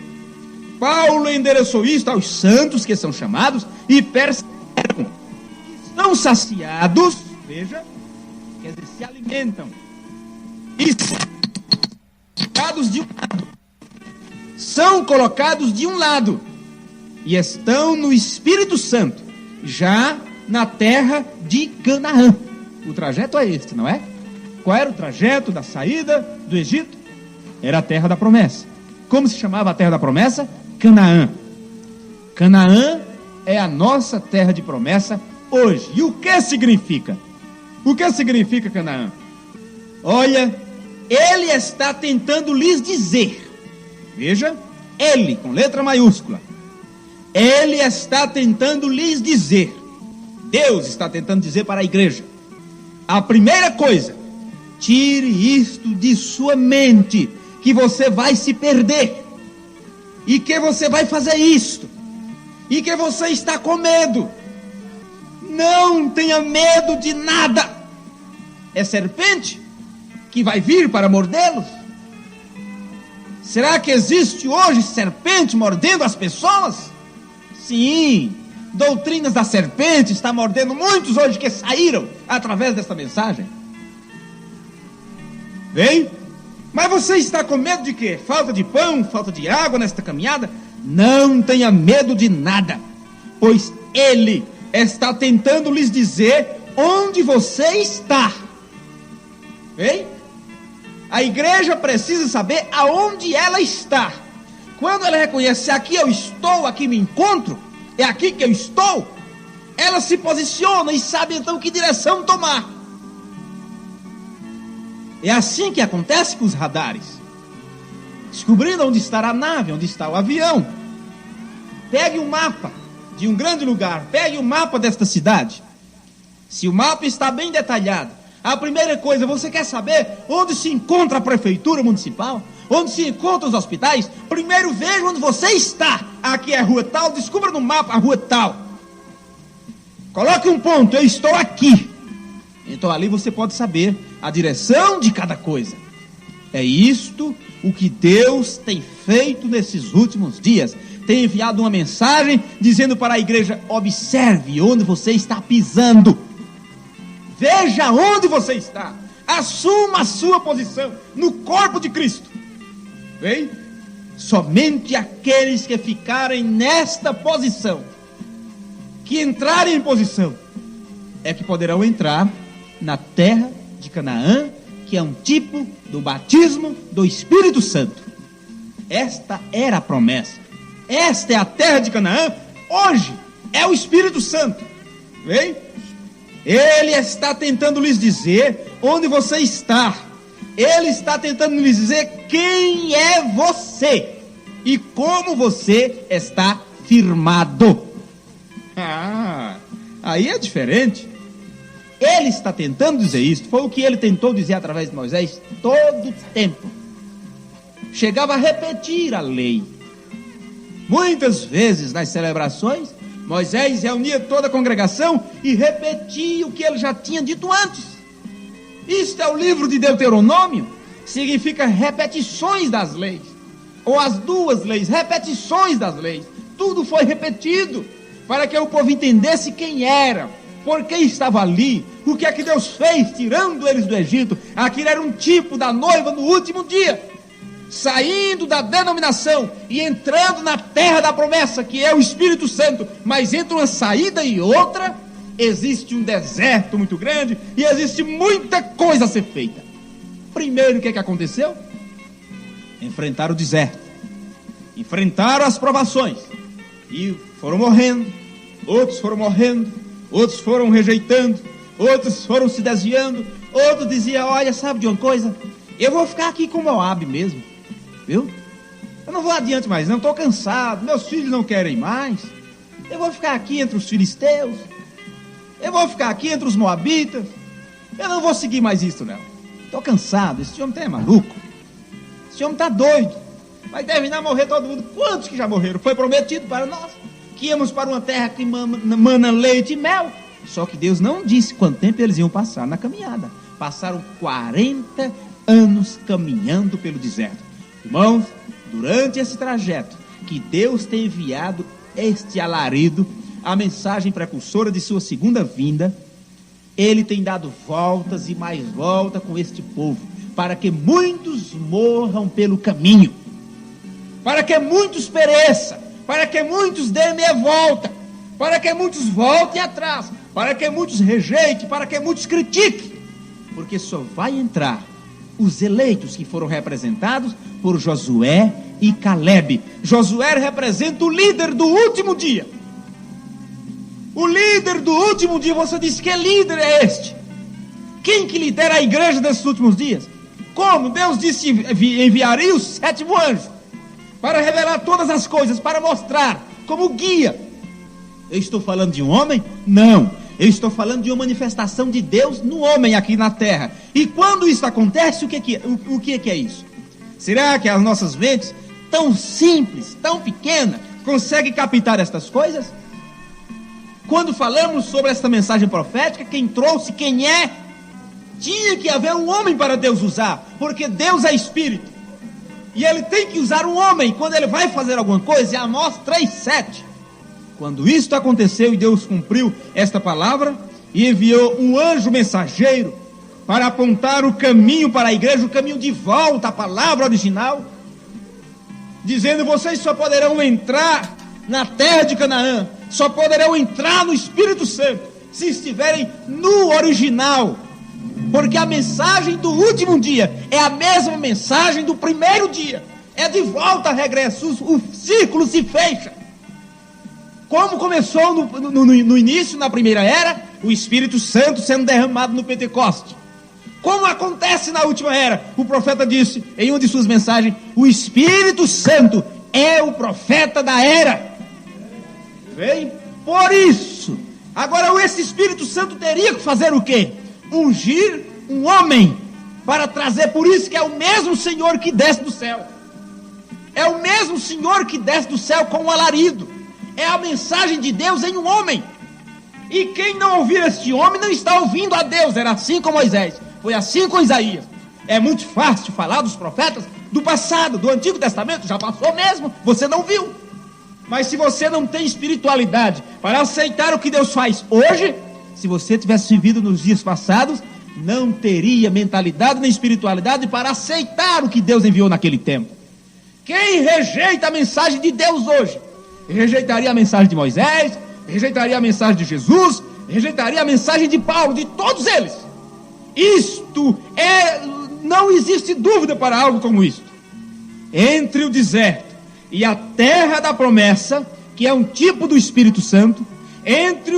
Paulo endereçou isto aos santos que são chamados e perseveram. Estão saciados, veja, quer dizer, se alimentam. E são colocados de um lado e estão no Espírito Santo, já na terra de Canaã. O trajeto é este, não é? Qual era o trajeto da saída do Egito? Era a terra da promessa. Como se chamava a terra da promessa? Canaã. Canaã é a nossa terra de promessa hoje. E o que significa? O que significa Canaã? Olha, ele está tentando lhes dizer, veja, ele com letra maiúscula, ele está tentando lhes dizer, Deus está tentando dizer para a igreja, a primeira coisa, tire isto de sua mente, que você vai se perder, e que você vai fazer isto, e que você está com medo. Não tenha medo de nada. É serpente que vai vir para mordê-los? Será que existe hoje serpente mordendo as pessoas? Sim, doutrinas da serpente está mordendo muitos hoje que saíram através desta mensagem. Bem, mas você está com medo de quê? Falta de pão, falta de água nesta caminhada? Não tenha medo de nada, pois ele está tentando lhes dizer onde você está. Bem, a igreja precisa saber aonde ela está. Quando ela reconhece, aqui eu estou, aqui me encontro, é aqui que eu estou, ela se posiciona e sabe então que direção tomar. É assim que acontece com os radares. Descobrindo onde está a nave, onde está o avião. Pegue um mapa de um grande lugar, pegue o mapa desta cidade. Se o mapa está bem detalhado, a primeira coisa, você quer saber onde se encontra a prefeitura municipal? Onde se encontram os hospitais? Primeiro veja onde você está. Aqui é a rua tal, descubra no mapa a rua tal. Coloque um ponto, eu estou aqui. Então ali você pode saber a direção de cada coisa. É isto o que Deus tem feito nesses últimos dias. Tem enviado uma mensagem dizendo para a igreja, observe onde você está pisando. Veja onde você está. Assuma a sua posição no corpo de Cristo. Bem, somente aqueles que ficarem nesta posição, que entrarem em posição, é que poderão entrar na terra de Canaã, que é um tipo do batismo do Espírito Santo. Esta era a promessa. Esta é a terra de Canaã. Hoje é o Espírito Santo. Vem? Ele está tentando lhes dizer onde você está. Ele está tentando lhes dizer quem é você e como você está firmado. Aí é diferente. Ele está tentando dizer isso. Foi o que ele tentou dizer através de Moisés todo o tempo. Chegava a repetir a lei. Muitas vezes nas celebrações, Moisés reunia toda a congregação e repetia o que ele já tinha dito antes. Isto é o livro de Deuteronômio. Significa repetições das leis. Ou as duas leis, repetições das leis. Tudo foi repetido para que o povo entendesse quem era, por que estava ali, o que é que Deus fez tirando eles do Egito. Aquilo era um tipo da noiva no último dia, saindo da denominação e entrando na terra da promessa, que é o Espírito Santo. Mas entre uma saída e outra existe um deserto muito grande e existe muita coisa a ser feita. Primeiro, o que aconteceu? Enfrentaram o deserto, enfrentaram as provações e foram morrendo. Outros foram morrendo, outros foram rejeitando, outros foram se desviando. Outros diziam: olha, sabe de uma coisa? Eu vou ficar aqui com Moabe mesmo, viu? Eu não vou adiante mais não, estou cansado, meus filhos não querem mais. Eu vou ficar aqui entre os filisteus, eu vou ficar aqui entre os moabitas. Eu não vou seguir mais isso não. Estou cansado, esse homem é maluco. Esse homem está doido. Vai terminar morrer todo mundo. Quantos que já morreram? Foi prometido para nós que íamos para uma terra que mana leite e mel. Só que Deus não disse quanto tempo eles iam passar na caminhada. Passaram 40 anos caminhando pelo deserto. Irmãos, durante esse trajeto que Deus tem enviado este alarido, a mensagem precursora de sua segunda vinda, Ele tem dado voltas e mais voltas com este povo, para que muitos morram pelo caminho, para que muitos pereçam, para que muitos dêem meia volta, para que muitos voltem atrás, para que muitos rejeitem, para que muitos critiquem, porque só vai entrar os eleitos que foram representados por Josué e Calebe. Josué representa o líder do último dia. O líder do último dia. Você diz: que líder é este? Quem que lidera a igreja desses últimos dias? Como? Deus disse: enviaria o 7º anjo para revelar todas as coisas, para mostrar como guia. Eu estou falando de um homem? Não, eu estou falando de uma manifestação de Deus no homem aqui na terra. E quando isso acontece, o que é isso? Será que as nossas mentes, tão simples, tão pequenas, conseguem captar estas coisas? Quando falamos sobre esta mensagem profética, quem trouxe, quem é? Tinha que haver um homem para Deus usar, porque Deus é Espírito. E Ele tem que usar um homem quando Ele vai fazer alguma coisa. É Amós 3:7. Quando isto aconteceu e Deus cumpriu esta palavra e enviou um anjo mensageiro para apontar o caminho para a igreja, o caminho de volta à palavra original, dizendo: vocês só poderão entrar na terra de Canaã, só poderão entrar no Espírito Santo se estiverem no original, porque a mensagem do último dia é a mesma mensagem do primeiro dia, é de volta a regresso, o círculo se fecha. Como começou no início, na primeira era, o Espírito Santo sendo derramado no Pentecoste. Como acontece na última era? O profeta disse em uma de suas mensagens: o Espírito Santo é o profeta da era. Vem por isso. Agora esse Espírito Santo teria que fazer o quê? Ungir um homem para trazer. Por isso que é o mesmo Senhor que desce do céu. É o mesmo Senhor que desce do céu com um alarido. É a mensagem de Deus em um homem. E quem não ouvir este homem não está ouvindo a Deus. Era assim com Moisés, foi assim com Isaías. É muito fácil falar dos profetas do passado, do Antigo Testamento. Já passou mesmo, você não viu. Mas se você não tem espiritualidade para aceitar o que Deus faz hoje, se você tivesse vivido nos dias passados, não teria mentalidade nem espiritualidade para aceitar o que Deus enviou naquele tempo. Quem rejeita a mensagem de Deus hoje, rejeitaria a mensagem de Moisés, rejeitaria a mensagem de Jesus, rejeitaria a mensagem de Paulo, de todos eles. Isto é Não existe dúvida para algo como isto. Entre o deserto e a terra da promessa, que é um tipo do Espírito Santo, entre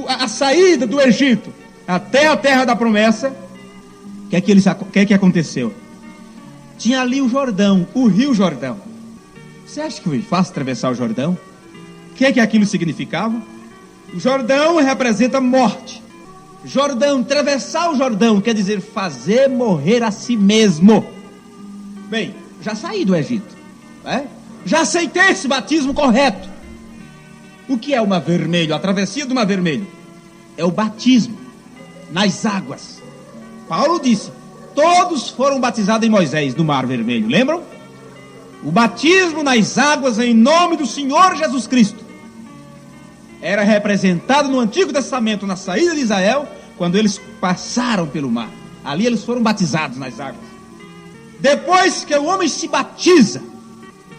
a saída do Egito até a terra da promessa, o que é que aconteceu? Tinha ali o Jordão, o rio Jordão. Você acha que foi fácil atravessar o Jordão? O que é que aquilo significava? O Jordão representa morte. Jordão, atravessar o Jordão quer dizer fazer morrer a si mesmo. Bem, já saí do Egito, já aceitei esse batismo correto. O que é o Mar Vermelho? A travessia do Mar Vermelho é o batismo nas águas. Paulo disse: todos foram batizados em Moisés no Mar Vermelho, lembram? O batismo nas águas em nome do Senhor Jesus Cristo era representado no Antigo Testamento, na saída de Israel, quando eles passaram pelo mar. Ali eles foram batizados nas águas. Depois que o homem se batiza,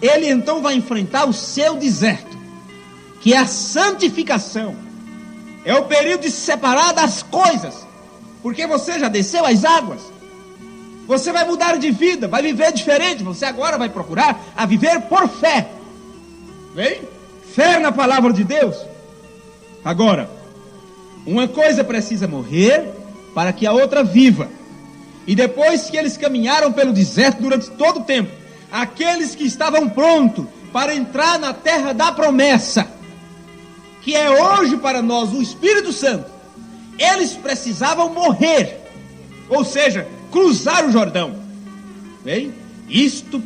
ele então vai enfrentar o seu deserto, que é a santificação. É o período de se separar das coisas, porque você já desceu as águas. Você vai mudar de vida, vai viver diferente. Você agora vai procurar a viver por fé. Bem? Fé na palavra de Deus. Agora, uma coisa precisa morrer para que a outra viva. E depois que eles caminharam pelo deserto durante todo o tempo, aqueles que estavam prontos para entrar na terra da promessa, que é hoje para nós o Espírito Santo, eles precisavam morrer, ou seja, cruzar o Jordão. Bem,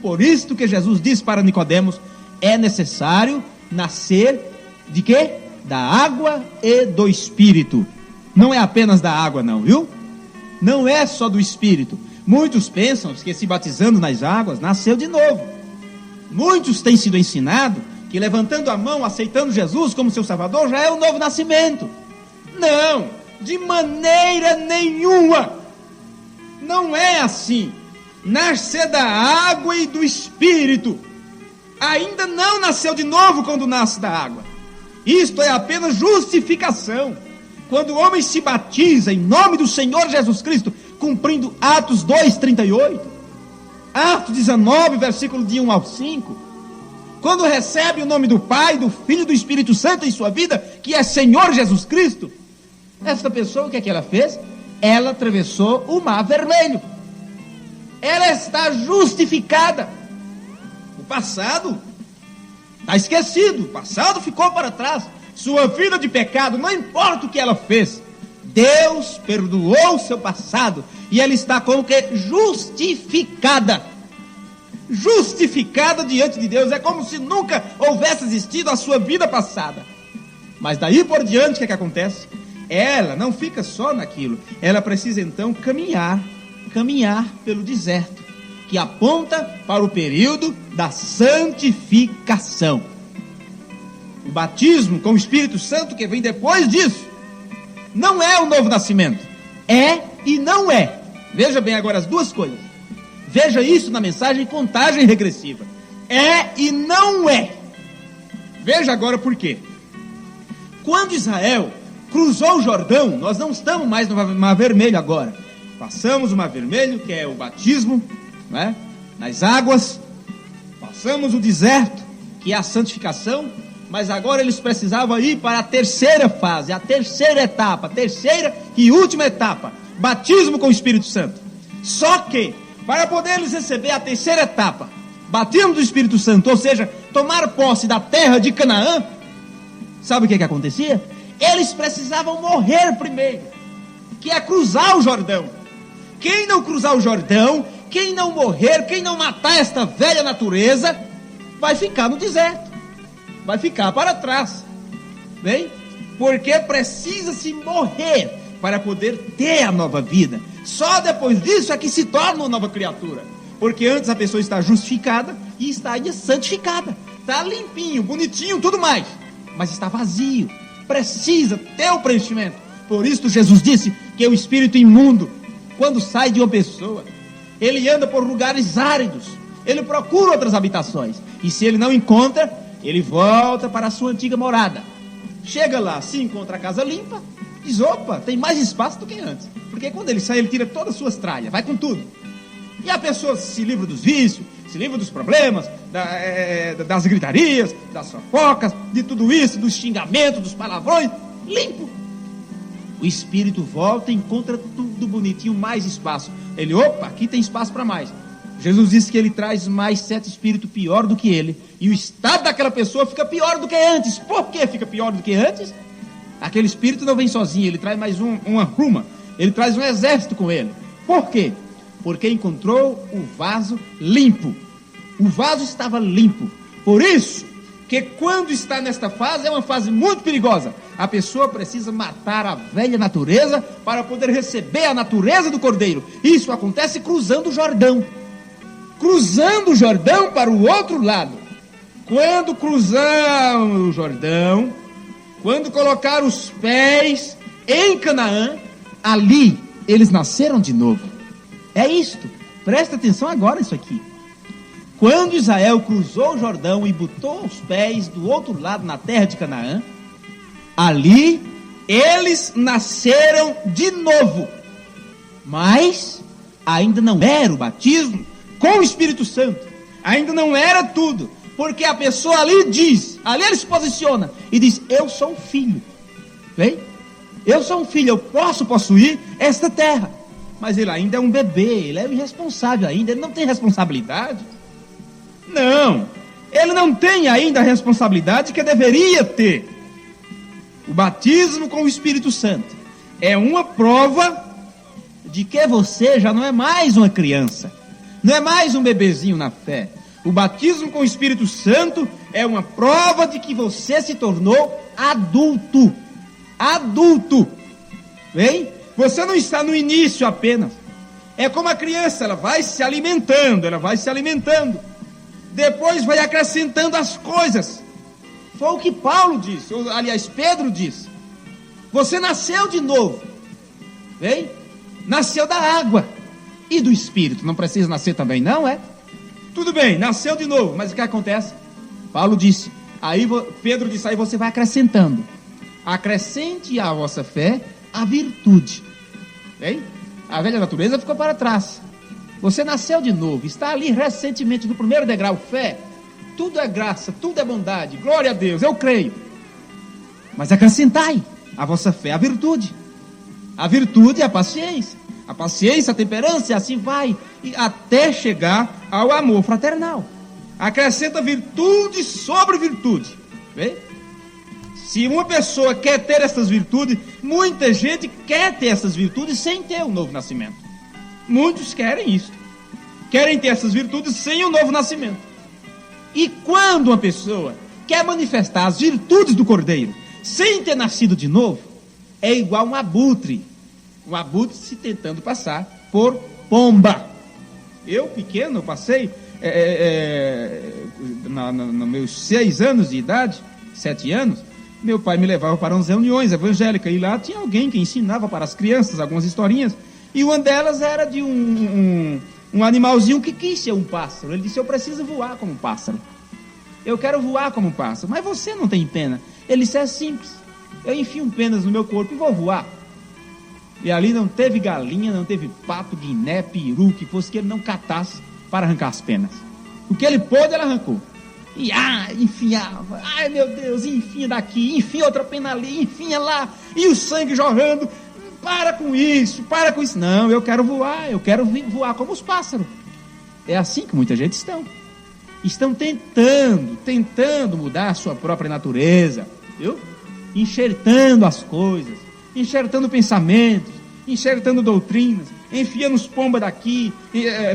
por isto que Jesus disse para Nicodemos: é necessário nascer de quê? Da água e do Espírito. Não é apenas da água não, viu? Não é só do Espírito. Muitos pensam que se batizando nas águas nasceu de novo. Muitos têm sido ensinados que levantando a mão, aceitando Jesus como seu Salvador, já é o novo nascimento. Não, de maneira nenhuma. Não é assim. Nascer da água e do Espírito. Ainda não nasceu de novo quando nasce da água. Isto é apenas justificação. Quando o homem se batiza em nome do Senhor Jesus Cristo, cumprindo Atos 2:38, Atos 19, versículo de 1 ao 5, quando recebe o nome do Pai, do Filho e do Espírito Santo em sua vida, que é Senhor Jesus Cristo, esta pessoa, o que é que ela fez? Ela atravessou o Mar Vermelho. Ela está justificada. O passado está esquecido, o passado ficou para trás. Sua vida de pecado, não importa o que ela fez, Deus perdoou o seu passado e ela está como que justificada. Justificada diante de Deus. É como se nunca houvesse existido a sua vida passada. Mas daí por diante, o que é que acontece? Ela não fica só naquilo. Ela precisa então caminhar pelo deserto, que aponta para o período da santificação. O batismo com o Espírito Santo que vem depois disso não é o novo nascimento. É e não é. Veja bem agora as duas coisas. Veja isso na mensagem Contagem Regressiva. É e não é. Veja agora por quê. Quando Israel cruzou o Jordão, nós não estamos mais no Mar Vermelho agora. Passamos o Mar Vermelho, que é o batismo, né, nas águas. Passamos o deserto, que é a santificação. Mas agora eles precisavam ir para a terceira fase, a terceira etapa, a terceira e última etapa, batismo com o Espírito Santo. Só que, para poder eles receber a terceira etapa, batismo do Espírito Santo, ou seja, tomar posse da terra de Canaã, sabe o que acontecia? Eles precisavam morrer primeiro, que é cruzar o Jordão. Quem não cruzar o Jordão, quem não morrer, quem não matar esta velha natureza, vai ficar no deserto. Vai ficar para trás. Bem? Porque precisa-se morrer para poder ter a nova vida. Só depois disso é que se torna uma nova criatura. Porque antes a pessoa está justificada e está ainda santificada. Está limpinho, bonitinho, tudo mais. Mas está vazio. Precisa ter o preenchimento. Por isso Jesus disse que o espírito imundo, quando sai de uma pessoa, ele anda por lugares áridos. Ele procura outras habitações. E se ele não encontra, ele volta para a sua antiga morada. Chega lá, se encontra a casa limpa, diz: opa, tem mais espaço do que antes. Porque quando ele sai, ele tira todas as suas tralhas, vai com tudo. E a pessoa se livra dos vícios, se livra dos problemas, das gritarias, das fofocas, de tudo isso, dos xingamentos, dos palavrões, limpo. O espírito volta e encontra tudo bonitinho, mais espaço. Ele, opa, aqui tem espaço para mais. Jesus disse que ele traz mais 7 espíritos pior do que ele. E o estado daquela pessoa fica pior do que antes. Por que fica pior do que antes? Aquele espírito não vem sozinho, ele traz mais uma ruma. Ele traz um exército com ele. Por quê? Porque encontrou o vaso limpo. O vaso estava limpo. Por isso que quando está nesta fase, é uma fase muito perigosa. A pessoa precisa matar a velha natureza para poder receber a natureza do Cordeiro. Isso acontece cruzando o Jordão. Cruzando o Jordão para o outro lado. Quando cruzar o Jordão, quando colocar os pés em Canaã, ali eles nasceram de novo. É isto. Presta atenção agora nisso aqui. Quando Israel cruzou o Jordão e botou os pés do outro lado na terra de Canaã, ali eles nasceram de novo. Mas ainda não era o batismo com o Espírito Santo. Ainda não era tudo. Porque a pessoa ali diz, ali ele se posiciona e diz, eu sou um filho. Vem? Eu sou um filho, eu posso possuir esta terra. Mas ele ainda é um bebê, ele é irresponsável ainda, ele não tem responsabilidade. Não, ele não tem ainda a responsabilidade que deveria ter. O batismo com o Espírito Santo é uma prova de que você já não é mais uma criança, não é mais um bebezinho na fé. O batismo com o Espírito Santo é uma prova de que você se tornou adulto. Adulto. Vem? Você não está no início apenas. É como a criança, ela vai se alimentando, Depois vai acrescentando as coisas. Foi o que Paulo disse, ou, aliás, Pedro disse. Você nasceu de novo. Vem? Nasceu da água e do Espírito. Não precisa nascer também, não é? Tudo bem, nasceu de novo, mas o que acontece? Paulo disse, Pedro disse, aí você vai acrescentando. Acrescente à vossa fé a virtude. Bem? A velha natureza ficou para trás. Você nasceu de novo, está ali recentemente no primeiro degrau, fé. Tudo é graça, tudo é bondade, glória a Deus, eu creio. Mas acrescentai à vossa fé a virtude. A virtude é a paciência. A paciência, a temperança, e assim vai, e até chegar ao amor fraternal. Acrescenta virtude sobre virtude. Vê? Se uma pessoa quer ter essas virtudes, muita gente quer ter essas virtudes sem ter o novo nascimento. Muitos querem isso. Querem ter essas virtudes sem o novo nascimento. E quando uma pessoa quer manifestar as virtudes do Cordeiro sem ter nascido de novo, é igual um abutre. Um abutre se tentando passar por pomba. Eu, pequeno, passei nos meus 6 anos de idade, 7 anos, meu pai me levava para umas reuniões evangélicas, e lá tinha alguém que ensinava para as crianças algumas historinhas, e uma delas era de um animalzinho que quis ser um pássaro. Ele disse, eu preciso voar como um pássaro. Eu quero voar como um pássaro. Mas você não tem pena. Ele disse, é simples. Eu enfio penas no meu corpo e vou voar. E ali não teve galinha, não teve pato, guiné, peru, que fosse que ele não catasse para arrancar as penas. O que ele pôde, ele arrancou. E enfiava. Ai, meu Deus, enfia daqui, enfia outra pena ali, enfia lá. E o sangue jorrando. Para com isso, para com isso. Não, eu quero voar como os pássaros. É assim que muita gente estão tentando mudar a sua própria natureza, viu? Enxertando as coisas, enxertando pensamentos, enxertando doutrinas, enfiando os pombas daqui,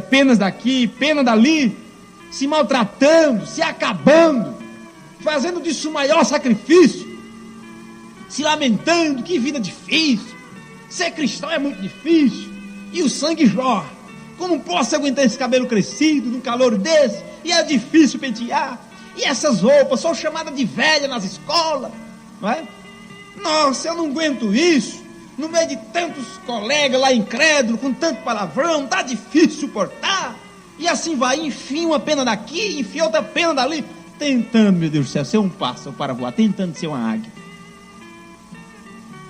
penas daqui, pena dali, se maltratando, se acabando, fazendo disso o maior sacrifício, se lamentando, que vida difícil, ser cristão é muito difícil, e o sangue jorra. Como posso aguentar esse cabelo crescido, num calor desse, e é difícil pentear, e essas roupas, sou chamada de velha nas escolas, não é? Nossa, eu não aguento isso, no meio de tantos colegas lá incrédulos, com tanto palavrão, tá difícil suportar, e assim vai, enfia uma pena daqui, enfia outra pena dali, tentando, meu Deus do céu, ser um pássaro para voar, tentando ser uma águia.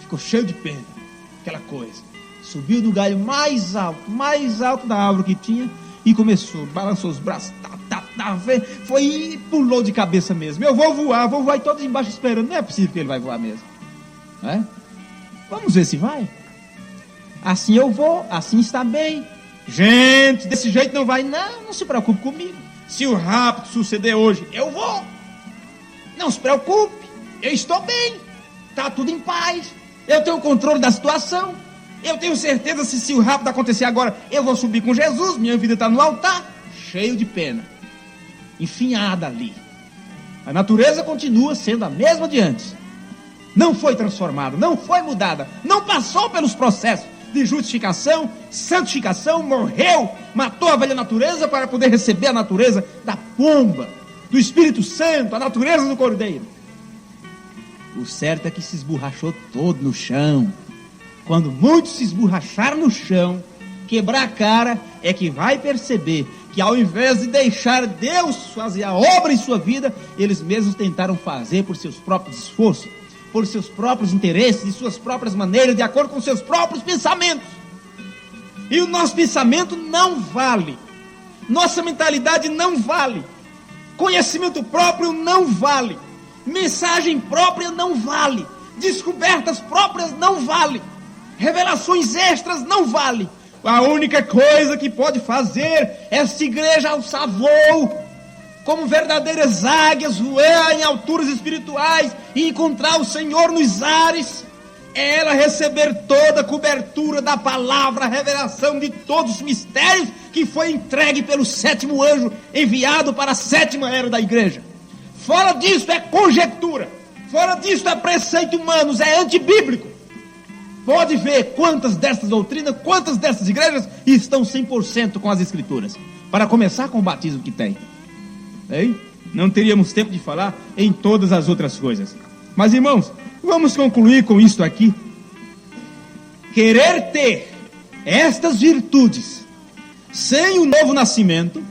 Ficou cheio de pena, aquela coisa. Subiu no galho mais alto da árvore que tinha, E começou, balançou os braços, foi e pulou de cabeça mesmo. Eu vou voar, e todos embaixo esperando. Não é possível que ele vai voar mesmo. Não é? Vamos ver se vai. Assim eu vou, assim está bem. Gente, desse jeito não vai. Não se preocupe comigo. Se o rapto suceder hoje, eu vou. Não se preocupe, eu estou bem. Está tudo em paz. Eu tenho o controle da situação. Eu tenho certeza que se o rapto acontecer agora, eu vou subir com Jesus. Minha vida está no altar, cheio de pena, enfinhada ali. A natureza continua sendo a mesma de antes. Não foi transformada, não foi mudada, não passou pelos processos de justificação, santificação, morreu, matou a velha natureza para poder receber a natureza da pomba, do Espírito Santo, a natureza do Cordeiro. O certo é que se esborrachou todo no chão. Quando muitos se esborracharam no chão, quebrar a cara, é que vai perceber que ao invés de deixar Deus fazer a obra em sua vida, eles mesmos tentaram fazer por seus próprios esforços, por seus próprios interesses, de suas próprias maneiras, de acordo com seus próprios pensamentos. E o nosso pensamento não vale, nossa mentalidade não vale, conhecimento próprio não vale, mensagem própria não vale, descobertas próprias não vale, revelações extras não vale. A única coisa que pode fazer essa igreja alçar voo, como verdadeiras águias, voar em alturas espirituais e encontrar o Senhor nos ares, é ela receber toda a cobertura da palavra, a revelação de todos os mistérios que foi entregue pelo 7º anjo, enviado para a 7ª era da igreja. Fora disso é conjectura, fora disso é preceito humano, é antibíblico. Pode ver quantas dessas doutrinas, quantas dessas igrejas estão 100% com as escrituras. Para começar com o batismo que tem. Hein? Não teríamos tempo de falar em todas as outras coisas. Mas irmãos, vamos concluir com isto aqui. Querer ter estas virtudes sem o novo nascimento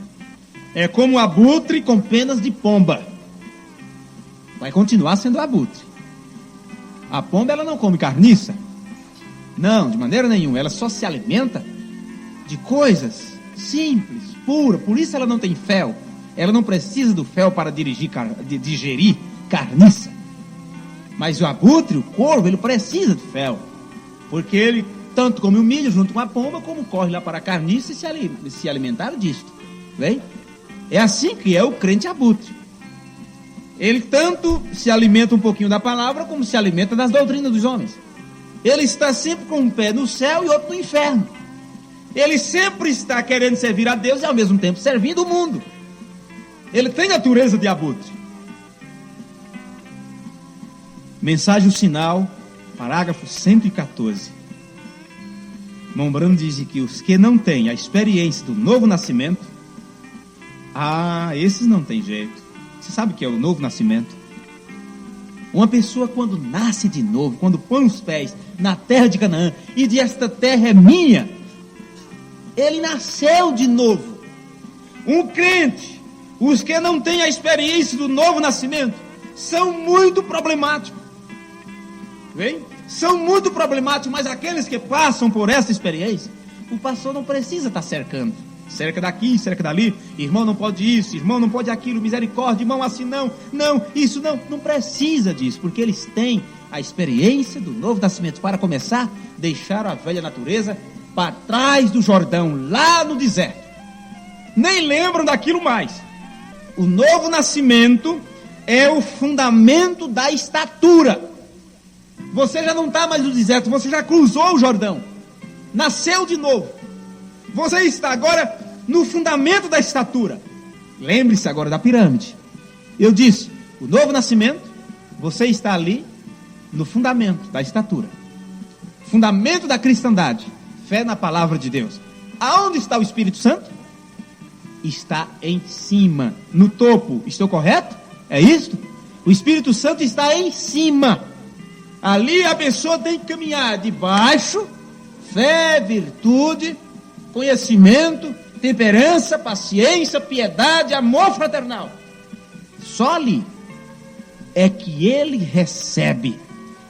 é como abutre com penas de pomba. Vai continuar sendo abutre. A pomba ela não come carniça. Não, de maneira nenhuma. Ela só se alimenta de coisas simples, puras. Por isso ela não tem fel. Ela não precisa do fel para digerir carniça. Mas o abutre, o corvo, ele precisa do fel. Porque ele tanto come o milho junto com a pomba, como corre lá para a carniça e se alimentar disto. Bem? É assim que é o crente abutre. Ele tanto se alimenta um pouquinho da palavra, como se alimenta das doutrinas dos homens. Ele está sempre com um pé no céu e outro no inferno. Ele sempre está querendo servir a Deus e ao mesmo tempo servindo o mundo. Ele tem natureza de abutre. Mensagem o sinal, parágrafo 114. Irmão Branham diz que os que não têm a experiência do novo nascimento, esses não tem jeito. Você sabe o que é o novo nascimento? Uma pessoa quando nasce de novo, quando põe os pés na terra de Canaã, e diz esta terra é minha, ele nasceu de novo. Um crente, os que não têm a experiência do novo nascimento, são muito problemáticos. Bem? São muito problemáticos, mas aqueles que passam por essa experiência, o pastor não precisa estar cercando. Cerca daqui, cerca dali, irmão não pode isso, irmão não pode aquilo, misericórdia, irmão assim não, isso não precisa disso, porque eles têm a experiência do novo nascimento. Para começar, deixaram a velha natureza para trás do Jordão, lá no deserto, nem lembram daquilo mais. O novo nascimento é o fundamento da estatura. Você já não está mais no deserto, você já cruzou o Jordão, nasceu de novo. Você está agora no fundamento da estatura. Lembre-se agora da pirâmide. Eu disse, o novo nascimento, você está ali no fundamento da estatura. Fundamento da cristandade, fé na palavra de Deus. Aonde está o Espírito Santo? Está em cima, no topo. Estou correto? É isto? O Espírito Santo está em cima. Ali a pessoa tem que caminhar de baixo, fé, virtude, conhecimento, temperança, paciência, piedade, amor fraternal. Só ali é que ele recebe,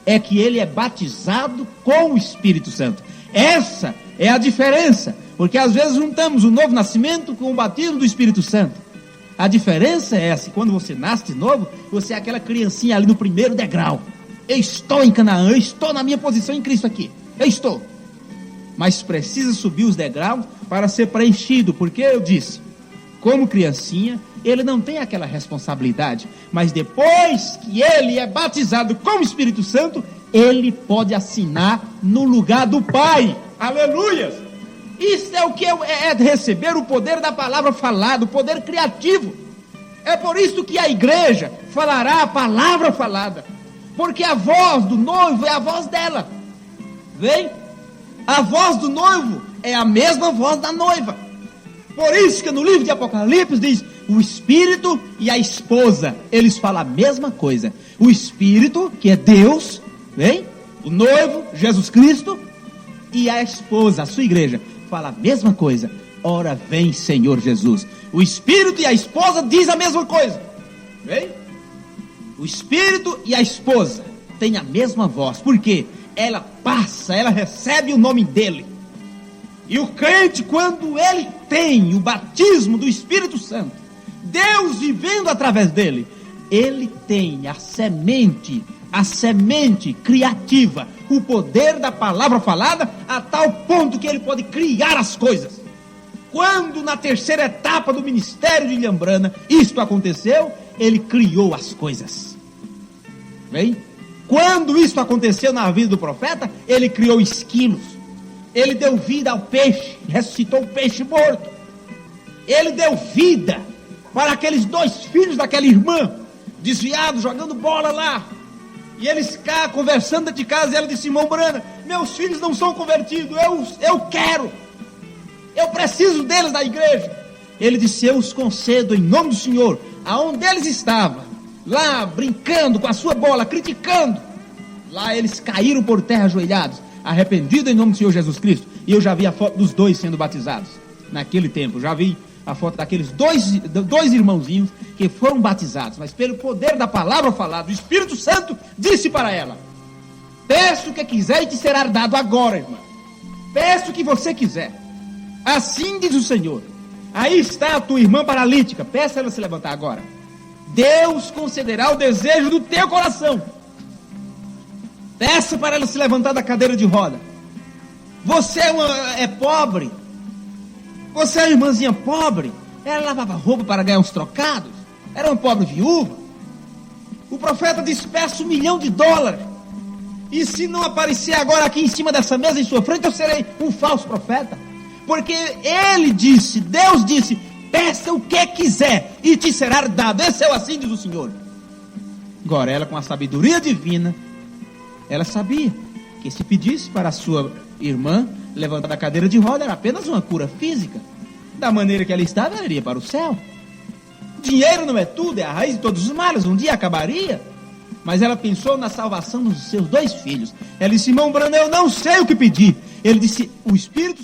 é que ele é batizado com o Espírito Santo. Essa é a diferença. Porque às vezes juntamos o novo nascimento com o batismo do Espírito Santo. A diferença é essa: quando você nasce de novo, você é aquela criancinha ali no primeiro degrau. Eu estou em Canaã, eu estou na minha posição em Cristo aqui. Eu estou. Mas precisa subir os degraus para ser preenchido, porque eu disse, como criancinha, ele não tem aquela responsabilidade. Mas depois que ele é batizado com o Espírito Santo, ele pode assinar no lugar do Pai. Aleluia! Isso é o que é receber o poder da palavra falada, o poder criativo. É por isso que a igreja falará a palavra falada, porque a voz do noivo é a voz dela. Vem? A voz do noivo é a mesma voz da noiva. Por isso que no livro de Apocalipse diz: o Espírito e a esposa, eles falam a mesma coisa. O Espírito, que é Deus, vem? O noivo, Jesus Cristo, e a esposa, a sua igreja, fala a mesma coisa. Ora vem, Senhor Jesus. O Espírito e a esposa diz a mesma coisa. Vem? O Espírito e a esposa têm a mesma voz. Por quê? Ela passa, ela recebe o nome dele. E o crente, quando ele tem o batismo do Espírito Santo, Deus vivendo através dele, ele tem a semente criativa, o poder da palavra falada, a tal ponto que ele pode criar as coisas. Quando na terceira etapa do ministério de William Branham isto aconteceu, ele criou as coisas. Vem? Quando isso aconteceu na vida do profeta, ele criou esquilos. Ele deu vida ao peixe, ressuscitou o peixe morto. Ele deu vida para aqueles 2 filhos daquela irmã, desviados, jogando bola lá. E eles cá conversando dentro de casa, e ela disse: irmão Branham, meus filhos não são convertidos, eu quero, eu preciso deles da igreja. Ele disse: eu os concedo em nome do Senhor. Aonde eles estavam, lá brincando com a sua bola, criticando, lá eles caíram por terra ajoelhados, arrependidos em nome do Senhor Jesus Cristo. E eu já vi a foto dos 2 sendo batizados naquele tempo. Já vi a foto daqueles dois irmãozinhos que foram batizados, mas pelo poder da palavra falada, o Espírito Santo disse para ela: peço o que quiser e te será dado agora, irmã. Peço o que você quiser. Assim diz o Senhor. Aí está a tua irmã paralítica, peça ela se levantar agora. Deus concederá o desejo do teu coração. Peça para ela se levantar da cadeira de roda. Você é pobre. Você é uma irmãzinha pobre. Ela lavava roupa para ganhar uns trocados. Era uma pobre viúva. O profeta disse: peço $1 milhão. E se não aparecer agora aqui em cima dessa mesa em sua frente, eu serei um falso profeta. Porque ele disse, Deus disse: peça o que quiser e te será dado. Esse é o assim diz o Senhor. Agora ela, com a sabedoria divina, ela sabia que se pedisse para a sua irmã levantar da cadeira de roda, era apenas uma cura física. Da maneira que ela estava, ela iria para o céu. Dinheiro não é tudo, é a raiz de todos os males, um dia acabaria. Mas ela pensou na salvação dos seus 2 filhos. Ela disse: irmão Branham, eu não sei o que pedir. Ele disse: o Espírito